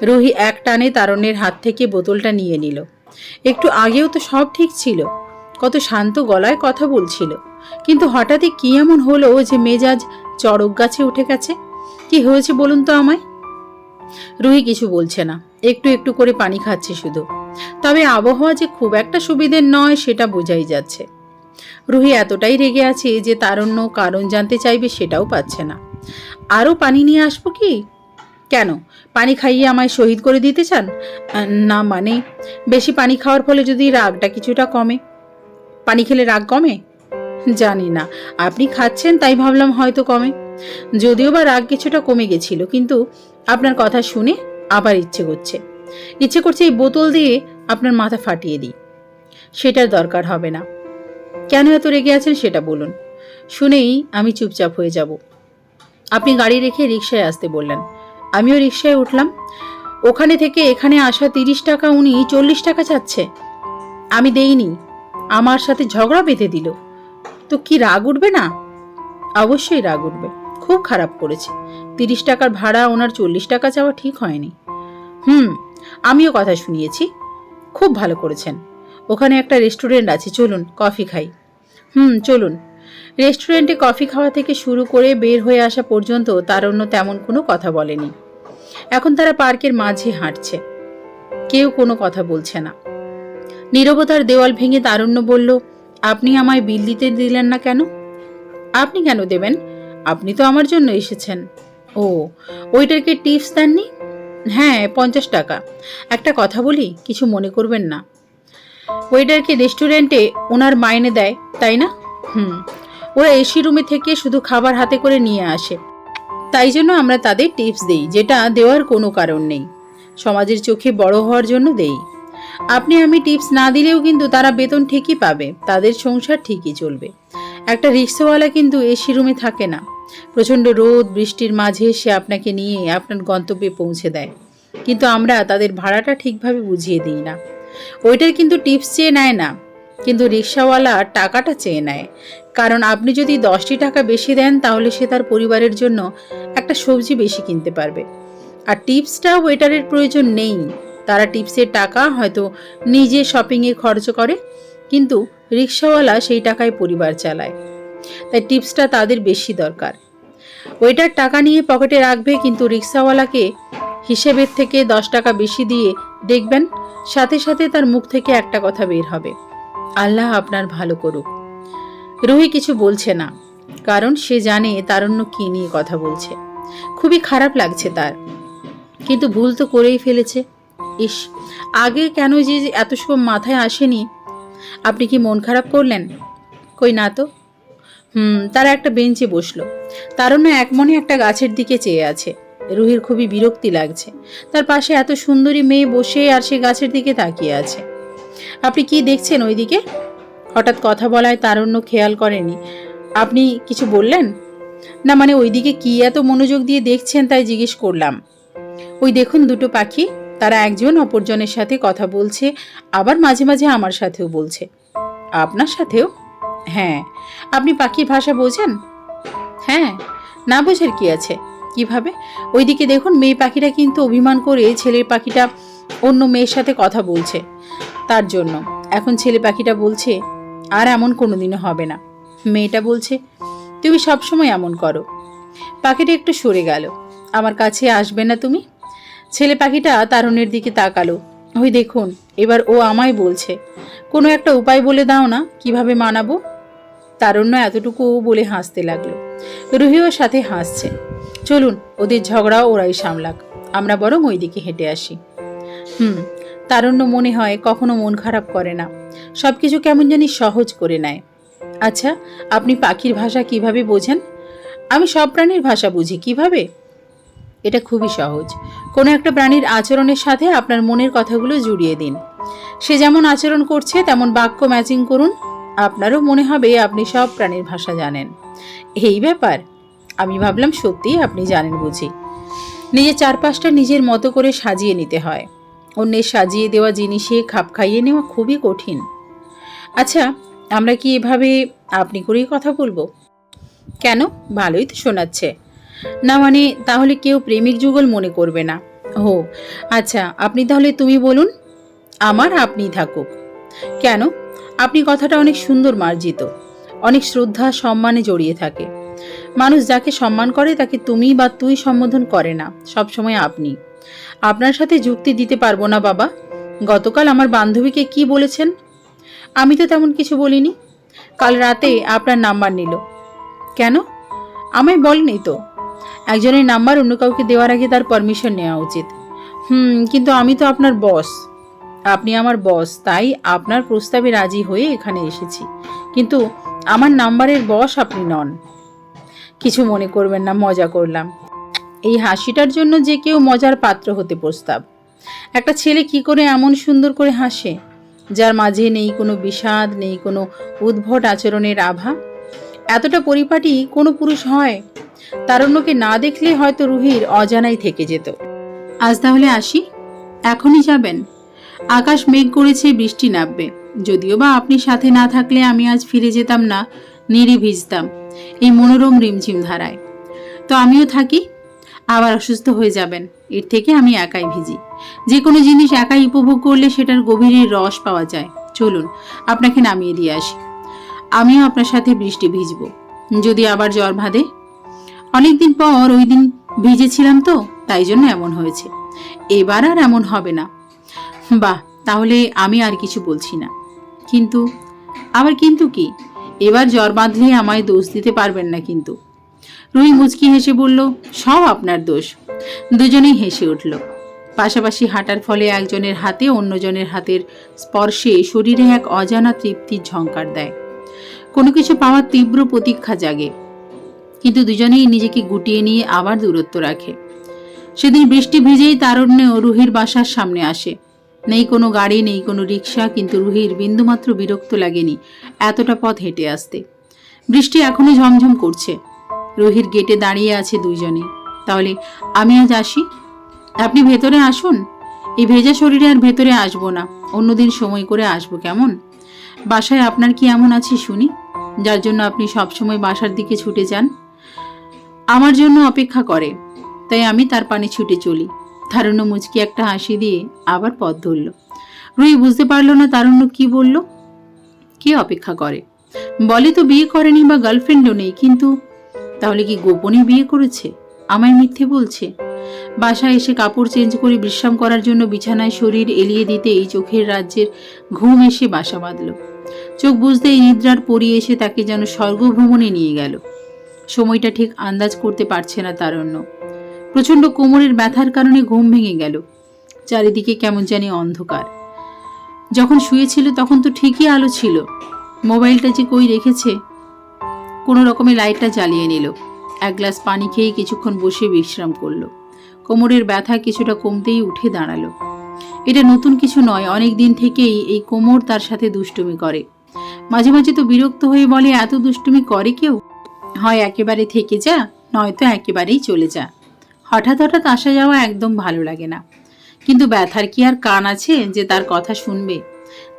রুহি এক টানে তারণ্যের হাত থেকে বোতলটা নিয়ে নিল। একটু আগেও তো সব ঠিক ছিল, কত শান্ত গলায় কথা বলছিল, কিন্তু হঠাৎই কি এমন হলো যে মেজাজ চড়ক গাছে উঠে গেছে? কি হয়েছে বলুন তো আমায়। রুহি কিছু বলছে না, একটু একটু করে পানি খাচ্ছে শুধু। তবে আবহাওয়া যে খুব একটা সুবিধের নয় সেটা বোঝাই যাচ্ছে। রুহি এতটাই রেগে আছে যে তারণ্য কারণ জানতে চাইবে সেটাও পাচ্ছে না। আরও পানি নিয়ে আসবো কি? কেন, পানি খাইয়ে আমায় শহীদ করে দিতে চান? না মানে, বেশি পানি খাওয়ার ফলে যদি রাগটা কিছুটা কমে। পানি খেলে রাগ কমে? জানি না, আপনি খাচ্ছেন তাই ভাবলাম হয়তো কমে। যদিও বা রাগ কিছুটা কমে গেছিল, কিন্তু আপনার কথা শুনে আবার ইচ্ছে করছে এই বোতল দিয়ে আপনার মাথা ফাটিয়ে দিই। সেটার দরকার হবে না। কেন এত রেগে আছেন সেটা বলুন, শুনেই আমি চুপচাপ হয়ে যাব। আপনি গাড়ি রেখে রিকশায় আসতে বললেন, আমিও রিকশায় উঠলাম। ওখানে থেকে এখানে আসা 30 টাকা, উনি 40 টাকা চাচ্ছে। আমি দেইনি, আমার সাথে ঝগড়া বেঁধে দিল। তো কি রাগ উঠবে না? অবশ্যই রাগ উঠবে, খুব খারাপ করেছে। 30 টাকার ভাড়া ওনার 40 টাকা চাওয়া ঠিক হয়নি। আমিও কথা শুনিয়েছি, খুব ভালো করেছেন। ওখানে একটা রেস্টুরেন্ট আছে, চলুন কফি খাই। চলুন। রেস্টুরেন্টে কফি খাওয়া থেকে শুরু করে বের হয়ে আসা পর্যন্ত তারণ্য তেমন কোনো কথা বলেনি। এখন তারা পার্কের মাঝে হাঁটছে, কেউ কোনো কথা বলছে না। নীরবতার দেওয়াল ভেঙে তারণ্য বলল, আপনি আমায় বিল দিতে দিলেন না কেন? আপনি কেন দেবেন? আপনি তো আমার জন্য এসেছেন। ও, ওইটাকে টিপস দেননি? হ্যাঁ, 50 টাকা। একটা কথা বলি, কিছু মনে করবেন না। ওয়েটারকে রেস্টুরেন্টে ওনার মাইনে দেয়, তাই না? ওরা এসি রুমে থেকে শুধু খাবার হাতে করে নিয়ে আসে, তাই জন্য আমরা তাদের টিপস দেই, যেটা দেওয়ার কোনো কারণ নেই। সমাজের চোখে বড় হওয়ার জন্য দেই। আপনি আমি টিপস না দিলেও কিন্তু তারা বেতন ঠিকই পাবে, তাদের সংসার ঠিকই চলবে। একটা রিক্সাওয়ালা কিন্তু এসি রুমে থাকে না। প্রচণ্ড রোদ বৃষ্টির মাঝে সে আপনাকে নিয়ে আপনার গন্তব্যে পৌঁছে দেয়, কিন্তু আমরা তাদের ভাড়াটা ঠিকভাবে বুঝিয়ে দিই না। ওইটার কিন্তু টিপস চেয়ে নেয় না, কিন্তু রিক্সাওয়ালা টাকাটা চেয়ে নেয়। কারণ আপনি যদি 10টি টাকা বেশি দেন তাহলে সে তার পরিবারের জন্য একটা সবজি বেশি কিনতে পারবে। আর টিপসটা ওয়েটারের প্রয়োজন নেই, তারা টিপসের টাকা হয়তো নিজে শপিংয়ে খরচ করে, কিন্তু রিক্সাওয়ালা সেই টাকায় পরিবার চালায়, তাই টিপসটা তাদের বেশি দরকার। ওয়েটার টাকা নিয়ে পকেটে রাখবে, কিন্তু রিক্সাওয়ালাকে হিসেবের থেকে 10 টাকা বেশি দিয়ে দেখবেন সাথে সাথে তার মুখ থেকে একটা কথা বের হবে, আল্লাহ আপনার ভালো করুক। রুহি কিছু বলছে না, কারণ সে জানে তারণ্য কি নিয়ে কথা বলছে। খুবই খারাপ লাগছে তার, কিন্তু ভুল তো করেই ফেলেছে। ইস, আগে কেন যে এত সব মাথায় আসেনি। আপনি কি মন খারাপ করলেন? কই না তো। তারা একটা বেঞ্চে বসলো। তারণ্য এক মনে একটা গাছের দিকে চেয়ে আছে। রুহির খুবই বিরক্তি লাগছে, তার পাশে এত সুন্দরী মেয়ে বসে আর সে গাছের দিকে তাকিয়ে আছে। আপনি কি দেখছেন ওইদিকে? হঠাৎ কথা বলায় তারণ্য খেয়াল করেনি। আপনি কিছু বললেন না? মানে ওইদিকে কি এত মনোযোগ দিয়ে দেখছেন তাই জিজ্ঞেস করলাম। ওই দেখুন দুটো পাখি, তারা একজন অপরজনের সাথে কথা বলছে, আবার মাঝে মাঝে আমার সাথেও বলছে। আপনার সাথেও? হ্যাঁ। আপনি পাখির ভাষা বোঝেন? হ্যাঁ, না বোঝার কি আছে। কিভাবে? ওইদিকে দেখুন, মেয়ে পাখিটা কিন্তু অভিমান করে ছেলের পাখিটা অন্য মেয়ের সাথে কথা বলছে, তার জন্য এখন ছেলে পাখিটা বলছে আর এমন কোনোদিনও হবে না। মেয়েটা বলছে তুমি সবসময় এমন করো। পাখিটা একটু সরে গেল। আমার কাছে আসবে না তুমি? ছেলে পাখিটা তারুণ্যের দিকে তাকালো। ওই দেখুন, এবার ও আমায় বলছে, কোনো একটা উপায় বলে দাও না, কিভাবে মানাবো। তারুণ্য এতটুকু বলে হাসতে লাগলো। রুহিও সাথে হাসছে। চলুন, ওদের ঝগড়াও ওরাই সামলাক, আমরা বরং ওই দিকে হেঁটে আসি। তারুণ্য মনে হয় কখনো মন খারাপ করে না, সবকিছু কেমন জানি সহজ করে নেয়। আচ্ছা, আপনি পাখির ভাষা কিভাবে বোঝেন? আমি সব প্রাণীর ভাষা বুঝি। কিভাবে? এটা খুবই সহজ। কোনো একটা প্রাণীর আচরণের সাথে আপনার মনের কথাগুলো জুড়িয়ে দিন। সে যেমন আচরণ করছে তেমন বাক্য ম্যাচিং করুন, আপনারও মনে হবে আপনি সব প্রাণীর ভাষা জানেন। এই ব্যাপার, আমি ভাবলাম সত্যিই আপনি জানেন বুঝি। নিজের চারপাশটা নিজের মতো করে সাজিয়ে নিতে হয়, অন্যের সাজিয়ে দেওয়া জিনিসে খাপ খাইয়ে নেওয়া খুবই কঠিন। আচ্ছা, আমরা কি এভাবে আপনি করেই কথা বলবো? কেন, ভালোই তো শোনাচ্ছে। না মানে, তাহলে কেউ প্রেমিক যুগল মনে করবে না। ও আচ্ছা, আপনি তাহলে তুমি বলুন, আমার আপনি থাকুক। কেন? আপনি কথাটা অনেক সুন্দর মার্জিত, অনেক শ্রদ্ধা সম্মানে জড়িয়ে থাকে। মানুষ যাকে সম্মান করে তাকে তুমি বা তুই সম্বোধন করে না, সবসময় আপনি। আপনার সাথে যুক্তি দিতে পারবো না বাবা। গতকাল আমার বান্ধবীকে কি বলেছেন? আমি তো তেমন কিছু বলিনি। কাল রাতে আপনার নাম্বার নিল কেন? আমায় বলেনি তো। একজনের নাম্বার অন্য কাউকে দেওয়ার আগে তার পারমিশন নেওয়া উচিত। কিন্তু আমি তো আপনার বস। আপনি আমার বস, তাই আপনার প্রস্তাবে রাজি হয়ে এখানে এসেছি, কিন্তু আমার নাম্বারের বস আপনি নন। কিছু মনে করবেন না, মজা করলাম। এই হাসিটার জন্য যে কেউ মজার পাত্র হতে প্রস্তাব। একটা ছেলে কি করে এমন সুন্দর করে হাসে, যার মাঝে নেই কোনো বিষাদ, নেই কোনো উদ্ভট আচরণের আভা? এতটা পরিপাটি কোনো পুরুষ হয়? তারণ্যকে না দেখলে হয়তো রুহির অজানাই থেকে যেত। আজ তাহলে আসি? এখনই যাবেন? আকাশ মেঘ করেছে, বৃষ্টি নামবে। যদিও বা আপনি সাথে না থাকলে আমি আজ ফিরে যেতাম না, নিরে ভিজতাম এই মনোরম রিমঝিম ধারায়। তো আমিও থাকি, আবার অসুস্থ হয়ে যাবেন। এর থেকে আমি একাই ভিজি। যে কোনো জিনিস একাই উপভোগ করলে সেটার গভীরের রস পাওয়া যায়। চলুন, আপনাকে নামিয়ে দিয়ে আসি। আমিও আপনার সাথে বৃষ্টি ভিজব, যদি আবার জ্বর বাঁধে। অনেকদিন পর ওই দিন ভিজেছিলাম তো, তাই জন্য এমন হয়েছে। এবার আর এমন হবে না। বাহ, তাহলে আমি আর কিছু বলছি না। কিন্তু আবার কিন্তু কি? এবার জ্বর বাঁধলে আমায় দোষ দিতে পারবেন না কিন্তু। রুহি মুচকি হেসে বলল, সব আপনার দোষ। দুজনেই হেসে উঠল। পাশাপাশি হাঁটার ফলে একজনের হাতে অন্যজনের হাতের স্পর্শে শরীরে এক অজানা তৃপ্তির ঝংকার দেয়। কোনো কিছু পাওয়ার তীব্র প্রতীক্ষা জাগে, কিন্তু দুজনেই নিজেকে গুটিয়ে নিয়ে আবার দূরত্ব রাখে। সেদিন বৃষ্টি ভিজেই তারণ্যেও রুহির বাসার সামনে আসে। নেই কোনো গাড়ি, নেই কোনো রিক্সা, কিন্তু রুহির বিন্দুমাত্র বিরক্ত লাগেনি এতটা পথ হেঁটে আসতে। বৃষ্টি এখনো ঝমঝম করছে। রুহির গেটে দাঁড়িয়ে আছে দুইজনে। তাহলে আমি আজ আসি? আপনি ভেতরে আসুন। এই ভেজা শরীরে আর ভেতরে আসবো না, অন্যদিন সময় করে আসবো, কেমন? বাসায় আপনার কি এমন আছে শুনি, যার জন্য আপনি সবসময় বাসার দিকে ছুটে যান? আমার জন্য অপেক্ষা করে, তাই আমি তার পানে ছুটে চলি। তারণ্য মুচকি একটা হাসি দিয়ে আবার পথ ধরল। রুহি বুঝতে পারল না তারণ্য কি বলল। কে অপেক্ষা করে? বলে তো বিয়ে করেনি বা গার্লফ্রেন্ডও নেই, কিন্তু তাহলে কি গোপনে বিয়ে করেছে? আমায় মিথ্যে বলছে? বাসায় এসে কাপড় চেঞ্জ করে বিশ্রাম করার জন্য বিছানায় শরীর এলিয়ে দিতে এই চোখের রাজ্যের ঘুম এসে বাসা বাঁধল। চোখ বুঝতেই নিদ্রার পরি এসে তাকে যেন স্বর্গভ্রমণে নিয়ে গেল। সময়টা ঠিক আন্দাজ করতে পারছে না তারণ্য। প্রচণ্ড কোমরের ব্যথার কারণে ঘুম ভেঙে গেল। চারিদিকে কেমন জানি অন্ধকার। যখন শুয়েছিল তখন তো ঠিকই আলো ছিল। মোবাইলটা যে কই রেখেছে। কোনো রকমে লাইটটা জ্বালিয়ে নিল। এক গ্লাস পানি খেয়ে কিছুক্ষণ বসে বিশ্রাম করল। কোমরের ব্যথা কিছুটা কমতেই উঠে দাঁড়ালো। এটা নতুন কিছু নয়, অনেক দিন থেকেই এই কোমর তার সাথে দুষ্টুমি করে। মাঝে মাঝে তো বিরক্ত হয়ে বলে, এত দুষ্টুমি করে কেউ? হয় একেবারে থেকে যা, নয়তো একেবারেই চলে যা। হঠাৎ হঠাৎ আসা যাওয়া একদম ভালো লাগে না। কিন্তু ব্যথার কি আর কান আছে যে তার কথা শুনবে?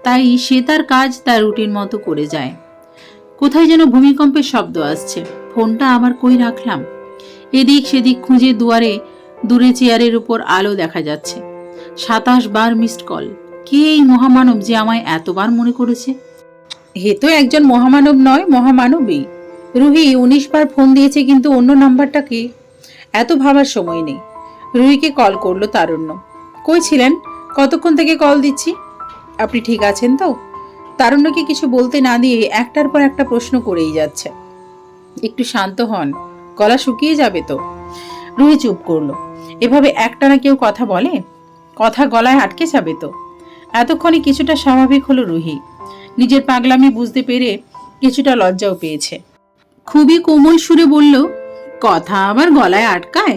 তাই সে তার কাজ তার রুটিন মতো করে যায়। কোথায় যেন ভূমিকম্পের শব্দ আসছে। ফোনটা আবার কই রাখলাম? এদিক সেদিক খুঁজে দূরে চেয়ারের উপর আলো দেখা যাচ্ছে। 27 বার মিসড কল। কে এই মহামানব যে আমায় এতবার মনে করেছে? হে তো একজন মহামানব নয়, মহামানবী। রুহি 19 বার ফোন দিয়েছে, কিন্তু অন্য নাম্বারটা কি? এত ভাবার সময় নেই। রুহিকে কল করলো তারণ্য। কই ছিলেন? কতক্ষণ থেকে কল দিচ্ছি। আপনি ঠিক আছেন তো? তারণ্যকে কিছু বলতে না দিয়ে একটার পর একটা প্রশ্ন করেই যাচ্ছে। একটু শান্ত হন, গলা শুকিয়ে যাবে তো। রুহি চুপ করলো। এভাবে একটানা কেউ কথা বলে? কথা গলায় আটকে যাবে তো। এতক্ষণে কিছুটা স্বাভাবিক হলো রুহি। নিজের পাগলামি বুঝতে পেরে কিছুটা লজ্জাও পেয়েছে। খুবই কোমল সুরে বলল, কথা আবার গলায় আটকায়?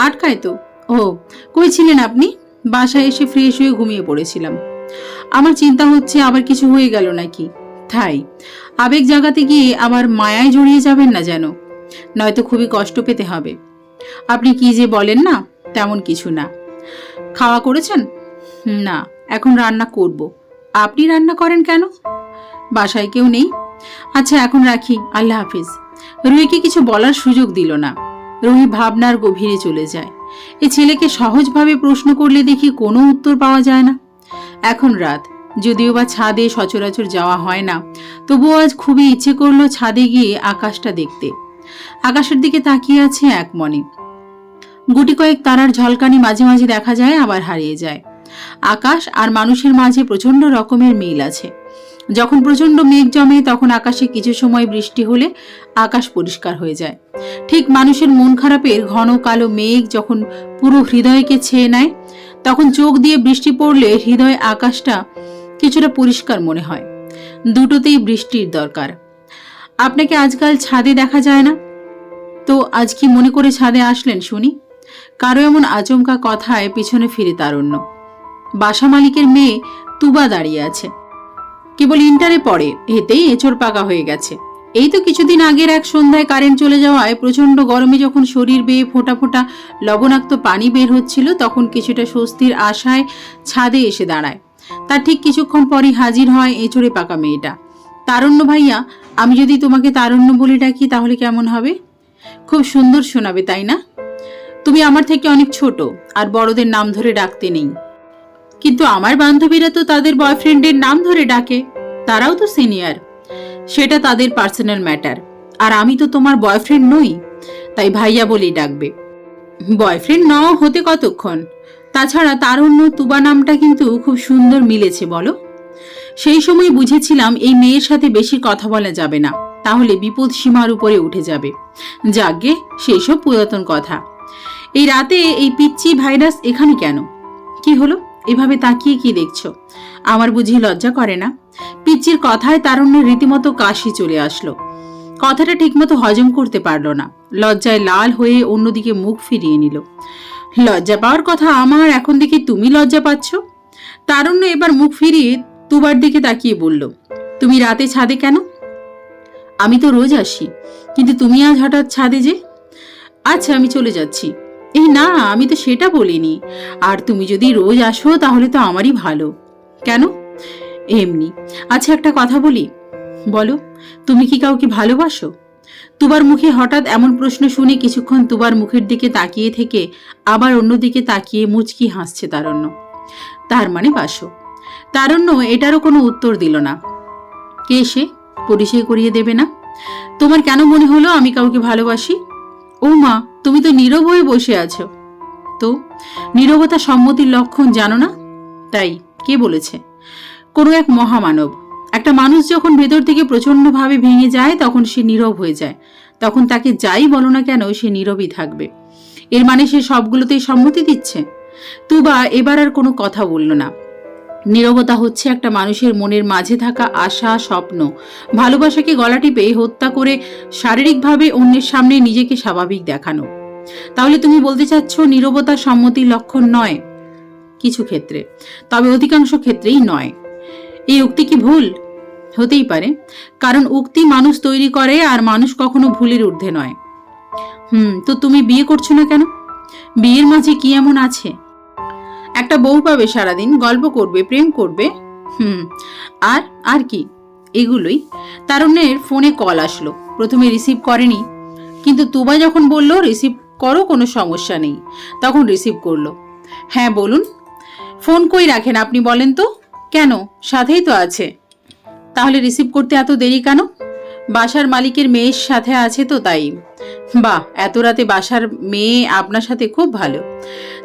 আটকায় তো। ও, কই ছিলেন আপনি? বাসায় এসে ফ্রেশ হয়ে ঘুমিয়ে পড়েছিলাম। আমার চিন্তা হচ্ছে আবার কিছু হয়ে গেল নাকি। তাই আবেগ জাগাতে গিয়ে আবার মায়ায় জড়িয়ে যাবেন না যেন, নয়তো খুবই কষ্ট পেতে হবে। আপনি কি যে বলেন না, তেমন কিছু না। খাওয়া করেছেন? না, এখন রান্না করব। আপনি রান্না করেন কেন? বাসায় কেউ নেই। আচ্ছা, এখন রাখি, আল্লাহ হাফিজ। রুহিকে কিছু বলার সুযোগ দিল না। রুহি ভাবনার গভীরে চলে যায়। এই ছেলেকে সহজভাবে প্রশ্ন করলে দেখি কোনো উত্তর পাওয়া যায় না। এখন রাত, যদিও বা ছাদে সচরাচর যাওয়া হয় না, তবুও আজ খুবই ইচ্ছে করলো ছাদে গিয়ে আকাশটা দেখতে। আকাশের দিকে তাকিয়ে আছে এক মনে। গুটি কয়েক তারার ঝলকানি মাঝে মাঝে দেখা যায়, আবার হারিয়ে যায়। আকাশ আর মানুষের মাঝে প্রচন্ড রকমের মিল আছে। যখন প্রচন্ড মেঘ জমে তখন আকাশে কিছু সময় বৃষ্টি হলে আকাশ পরিষ্কার হয়ে যায়। ঠিক মানুষের মন খারাপের ঘন কালো মেঘ যখন পুরো হৃদয়কে ছেয়ে নেয়, তখন চোখ দিয়ে বৃষ্টি পড়লে হৃদয় আকাশটা কিছুটা পরিষ্কার মনে হয়। দুটোতেই বৃষ্টির দরকার। আপনাকে আজকাল ছাদে দেখা যায় না, তো আজ কি মনে করে ছাদে আসলেন শুনি? কারো এমন আচমকা কথায় পিছনে ফিরে তারুণ্য। বাসা মালিকের মেয়ে তুবা দাঁড়িয়ে আছে। কেবল ইন্টারে পড়ে, এতেই এঁচড় পাকা হয়ে গেছে। এই তো কিছুদিন আগের এক সন্ধ্যায় কারেন্ট চলে যাওয়ায় প্রচন্ড গরমে যখন শরীর বেয়ে ফোঁটা ফোঁটা লবণাক্ত পানি বের হচ্ছিল, তখন কিছুটা স্বস্তির আশায় ছাদে এসে দাঁড়ায়। তার ঠিক কিছুক্ষণ পরই হাজির হয় এঁচড়ে পাকা মেয়েটা। তারুণ্য ভাইয়া, আমি যদি তোমাকে তারুণ্য বলে ডাকি তাহলে কেমন হবে? খুব সুন্দর শোনাবে, তাই না? তুমি আমার থেকে অনেক ছোট, আর বড়দের নাম ধরে ডাকতে নেই। কিন্তু আমার বান্ধবীরা তো তাদের বয়ফ্রেন্ডের নাম ধরে ডাকে, তারাও তো সিনিয়র। সেটা তাদের পার্সোনাল ম্যাটার, আর আমি তো তোমার বয়ফ্রেন্ড নই, তাই ভাইয়া বলেই ডাকবে। বয়ফ্রেন্ড নাও হতে কতক্ষণ? তাছাড়া তারুণ্য তুবা নামটা কিন্তু খুব সুন্দর মিলেছে, বলো? সেই সময় বুঝেছিলাম এই মেয়ের সাথে বেশি কথা বলা যাবে না, তাহলে বিপদ সীমার উপরে উঠে যাবে। যাগে সেই সব পুরাতন কথা। এই রাতে এই পিচ্চি ভাইরাস এখানে কেন? কি হলো? এভাবে তাকিয়ে কি দেখছো? আমার বুঝি লজ্জা করে না? পিচ্চির কথায় তারুণ্যের রীতিমতো কাশি চলে আসলো। কথাটা ঠিকমতো হজম করতে পারলো না। লজ্জায় লাল হয়ে অন্যদিকে মুখ ফিরিয়ে নিল। লজ্জা পাওয়ার কথা আমার, এখন দেখি তুমি লজ্জা পাচ্ছ। তারুণ্য এবার মুখ ফিরিয়ে তুবার দিকে তাকিয়ে বলল, তুমি রাতে ছাদে কেন? আমি তো রোজ আসি, কিন্তু তুমি আজ হঠাৎ ছাদে যে? আচ্ছা, আমি চলে যাচ্ছি। এই না, আমি তো সেটা বলিনি। আর তুমি যদি রোজ আসো তাহলে তো আমারই ভালো। কেন? এমনি। আচ্ছা, একটা কথা বলি। বলো, তুমি কি কাউকে ভালোবাসো? তুবার মুখে হঠাৎ এমন প্রশ্ন শুনে কিছুক্ষণ তুবার মুখের দিকে তাকিয়ে থেকে আবার অন্যদিকে তাকিয়ে মুচকি হাসছে তারণ্য। তার মানে বাসো? তারণ্য এটারও কোনো উত্তর দিল না। কে সে? পরিচয় করিয়ে দেবে না? তোমার কেন মনে হলো আমি কাউকে ভালোবাসি? ও মা, তুমি তো নীরব হয়ে বসে আছো। তো নীরবতা সম্মতির লক্ষণ জানো না? তাই কে বলেছে? কোনো এক মহামানব। একটা মানুষ যখন ভেতর থেকে প্রচন্ডভাবে ভেঙে যায় তখন সে নীরব হয়ে যায়। তখন তাকে যাই বলো না কেন সে নীরবই থাকবে। এর মানে সে সবগুলোতেই সম্মতি দিচ্ছে। তুবা এবার আর কোনো কথা বলল না। নীরবতা হচ্ছে একটা মানুষের মনের মাঝে থাকা আশা, স্বপ্ন, ভালোবাসাকে গলা টিপে হত্যা করে শারীরিকভাবে অন্যের সামনে নিজেকে স্বাভাবিক দেখানো। তাহলে তুমি বলতে চাচ্ছ নীরবতা সম্মতির লক্ষণ নয়? কিছু ক্ষেত্রে, তবে অধিকাংশ ক্ষেত্রেই নয়। এই উক্তি কি ভুল? হতেই পারে, কারণ উক্তি মানুষ তৈরি করে, আর মানুষ কখনো ভুলের ঊর্ধ্বে নয়। তো তুমি বিয়ে করছো না কেন? বিয়ের মাঝে কি এমন আছে? একটা বউ পাবে, সারাদিন গল্প করবে, প্রেম করবে। আর আর কি? এগুলোই। তারুণ্যের ফোনে কল আসলো। প্রথমে রিসিভ করেনি, কিন্তু তুবা যখন বলল রিসিভ করো, কোনো সমস্যা নেই, তখন রিসিভ করলো। হ্যাঁ বলুন। ফোন কই রাখেন আপনি বলেন তো? কেন, সাথেই তো আছে। তাহলে রিসিভ করতে এত দেরি কেন? বাসার মালিকের মেয়ের সাথে আছে তো, তাই। বাহ, এত রাতে বাসার মেয়ে আপনার সাথে? খুব ভালো,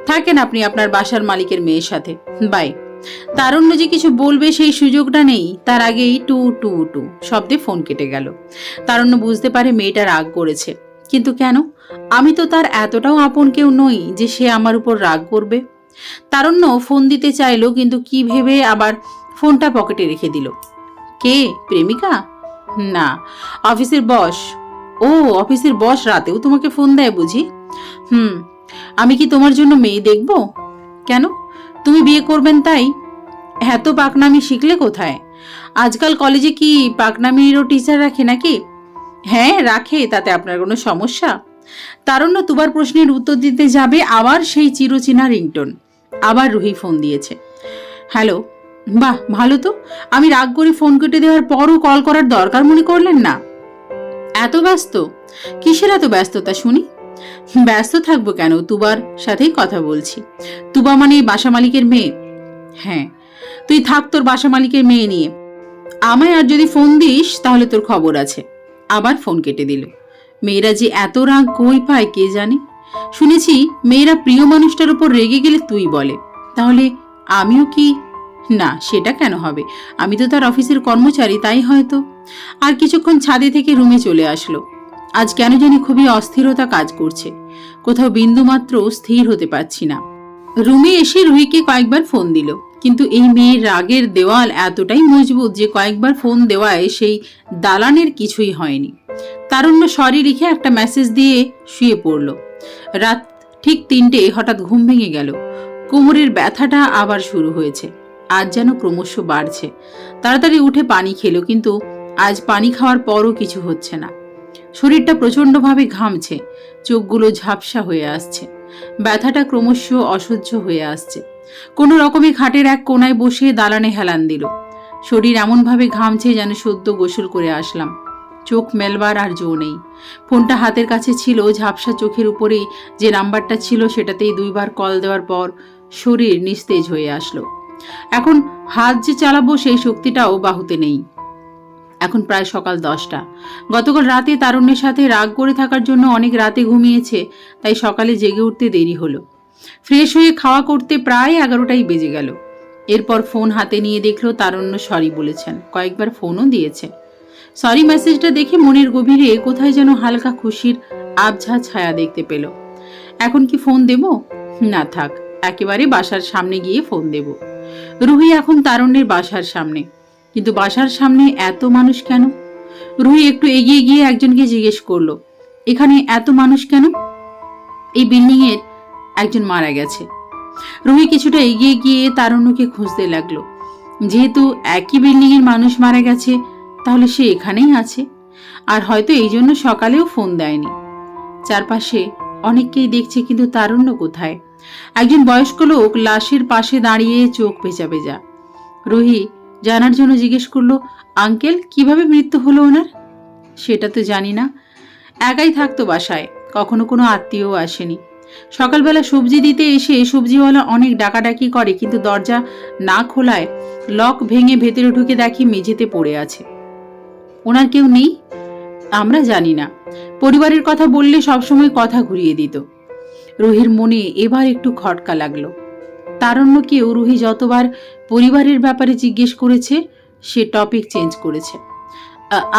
থাকেন আপনি আপনার বাসার মালিকের মেয়ের সাথে। বাই। তারুণ্য যে কিছু বলবে সেই সুযোগটা নেই, তার আগেই টু টু টু শব্দে ফোন কেটে গেল। তারুণ্য বুঝতে পারে মেয়েটা রাগ করেছে, কিন্তু কেন? আমি তো তার এতটাও আপন কেউ নই যে সে আমার উপর রাগ করবে। তারুণ্য ফোন দিতে চাইলো, কিন্তু কি ভেবে আবার ফোনটা পকেটে রেখে দিল। কে? প্রেমিকা? না, অফিসের বস। ও, অফিসের বস রাতেও তোমাকে ফোন দেয় বুঝি? আমি কি তোমার জন্য মেয়ে দেখব? কেন? তুমি বিয়ে করবেন তাই? এত পাকনামি শিখলে কোথায়? আজকাল কলেজে কি পাকনামিরও টিচার রাখে নাকি? হ্যাঁ রাখে, তাতে আপনার কোনো সমস্যা? তারুণ্য তুবার প্রশ্নের উত্তর দিতে যাবে, আবার সেই চিরচেনা রিংটোন। আবার রুহি ফোন দিয়েছে। হ্যালো। বাহ, ভালো তো। আমি রাগ করে ফোন কেটে দেওয়ার পরও কল করার দরকার মনে করলেন না? এত ব্যস্ত? কিসের এত ব্যস্ততা শুনি? ব্যস্ত থাকবো কেন, তুবার সাথেই কথা বলছি। তুবা মানে বাসা মালিকের মেয়ে? হ্যাঁ। তুই থাক তোর বাসা মালিকের মেয়ে নিয়ে। আমায় আর যদি ফোন দিস তাহলে তোর খবর আছে। আবার ফোন কেটে দিল। মেয়েরা যে এত রাগ কই পায় কে জানে। শুনেছি মেয়েরা প্রিয় মানুষটার উপর রেগে গেলে তুই বলে, তাহলে আমিও কি? না, সেটা কেন হবে? আমি তো তার অফিসের কর্মচারী, তাই হয়তো। আর কিছুক্ষণ ছাদে থেকে রুমে চলে আসলো। আজ কেন জানি খুবই অস্থিরতা কাজ করছে, কোথাও বিন্দুমাত্র স্থির হতে পারছি না। রুমে এসে রুহিকে কয়েকবার ফোন দিল, কিন্তু এই মেয়ের রাগের দেওয়াল এতটাই মজবুত যে কয়েকবার ফোন দেওয়ায় সেই দালানের কিছুই হয়নি। তারুণ্য সরি লিখে একটা মেসেজ দিয়ে শুয়ে পড়ল। রাত ঠিক 3টে হঠাৎ ঘুম ভেঙে গেল। কোমরের ব্যথাটা আবার শুরু হয়েছে, আজ যেন ক্রমশ বাড়ছে। তাড়াতাড়ি উঠে পানি খেলো, কিন্তু আজ পানি খাওয়ার পরও কিছু হচ্ছে না। শরীরটা প্রচণ্ডভাবে ঘামছে, চোখগুলো ঝাপসা হয়ে আসছে, ব্যথাটা ক্রমশ অসহ্য হয়ে আসছে। কোনো রকমে খাটের এক কোনায় বসে দালানে হেলান দিল। শরীর এমনভাবে ঘামছে যেন সদ্য গোসল করে আসলাম। চোখ মেলবার আর জো নেই। ফোনটা হাতের কাছে ছিল, ঝাপসা চোখের উপরেই যে নাম্বারটা ছিল সেটাতেই 2বার কল দেওয়ার পর শরীর নিস্তেজ হয়ে আসলো। এখন হাত যে চালাবো সেই শক্তিটাও বাহুতে নেই। এখন প্রায় সকাল 10টা। গতকাল রাতে তারুণ্যের সাথে রাগ করে থাকার জন্য অনেক রাতে ঘুমিয়েছে, তাই সকালে জেগে উঠতে দেরি হলো। ফ্রেশ হয়ে খাওয়া করতে প্রায় 11টাই বেজে গেল। এরপর ফোন হাতে নিয়ে দেখলো তারুণ্য সরি বলেছেন, কয়েকবার ফোনও দিয়েছে। সরি মেসেজটা দেখে মনের গভীরে কোথায় যেন হালকা খুশির আবঝা ছায়া দেখতে পেল। এখন কি ফোন দেব? না থাক, একেবারে বাসার সামনে গিয়ে ফোন দেব। রুহি এখন তারুণ্যের বাসার সামনে, কিন্তু বাসার সামনে এত মানুষ কেন? রুহি একটু এগিয়ে গিয়ে একজনকে জিজ্ঞেস করলো, এখানে এত মানুষ কেন? এই বিল্ডিং এর একজন মারা গেছে। রুহি কিছুটা এগিয়ে গিয়ে তারুণ্যকে খুঁজতে লাগলো। যেহেতু একই বিল্ডিং এর মানুষ মারা গেছে, তাহলে সে এখানেই আছে, আর হয়তো এই জন্য সকালেও ফোন দেয়নি। চারপাশে অনেককেই দেখছে, কিন্তু তারুণ্য কোথায়? একজন বয়স্ক লোক লাশের পাশে দাঁড়িয়ে চোখ ভেজা ভেজা। রুহি জানার জন্য জিজ্ঞেস করলো, আঙ্কেল কিভাবে মৃত্যু হলো ওনার? সেটা তো জানি না, একাই থাকতো বাসায়, কখনো কোনো আত্মীয়ও আসেনি। সকালবেলা সবজি দিতে এসে সবজিওয়ালা অনেক ডাকাডাকি করে, কিন্তু দরজা না খোলায় লক ভেঙে ভেতরে ঢুকে দেখি মেঝেতে পড়ে আছে। ওনার কেউ নেই? আমরা জানি না। পরিবারের কথা বললে সবসময় কথা ঘুরিয়ে দিত। রুহির মনে এবার একটু খটকা লাগলো। তারুণ্যকেও রুহি যতবার পরিবারের ব্যাপারে জিজ্ঞেস করেছে, সে টপিক চেঞ্জ করেছে।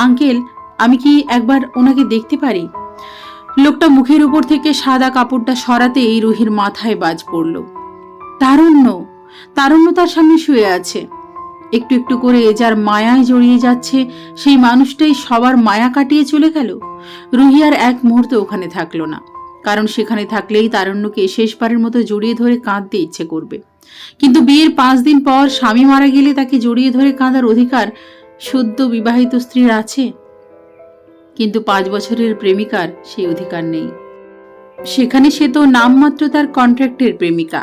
আঙ্কেল, আমি কি একবার ওনাকে দেখতে পারি? লোকটা মুখের উপর থেকে সাদা কাপড়টা সরাতেই রুহির মাথায় বাজ পড়ল। তারুণ্য তারুণ্য তার সামনে শুয়ে আছে। একটু একটু করে যার মায়ায় জড়িয়ে যাচ্ছে, সেই মানুষটাই সবার মায়া কাটিয়ে চলে গেল। রুহি আর এক মুহূর্ত ওখানে থাকলো না, কারণ সেখানে থাকলেই তারুণ্যকে শেষবারের মতো জড়িয়ে ধরে কাঁদতে ইচ্ছে করবে। কিন্তু বিয়ের 5 দিন পর স্বামী মারা গেলে তাকে জড়িয়ে ধরে কাঁদার অধিকার সদ্য বিবাহিত স্ত্রীর আছে, কিন্তু 5 বছরের প্রেমিকার সেই অধিকার নেই। সেখানে সে তো নামমাত্র তার কন্ট্রাক্টের প্রেমিকা।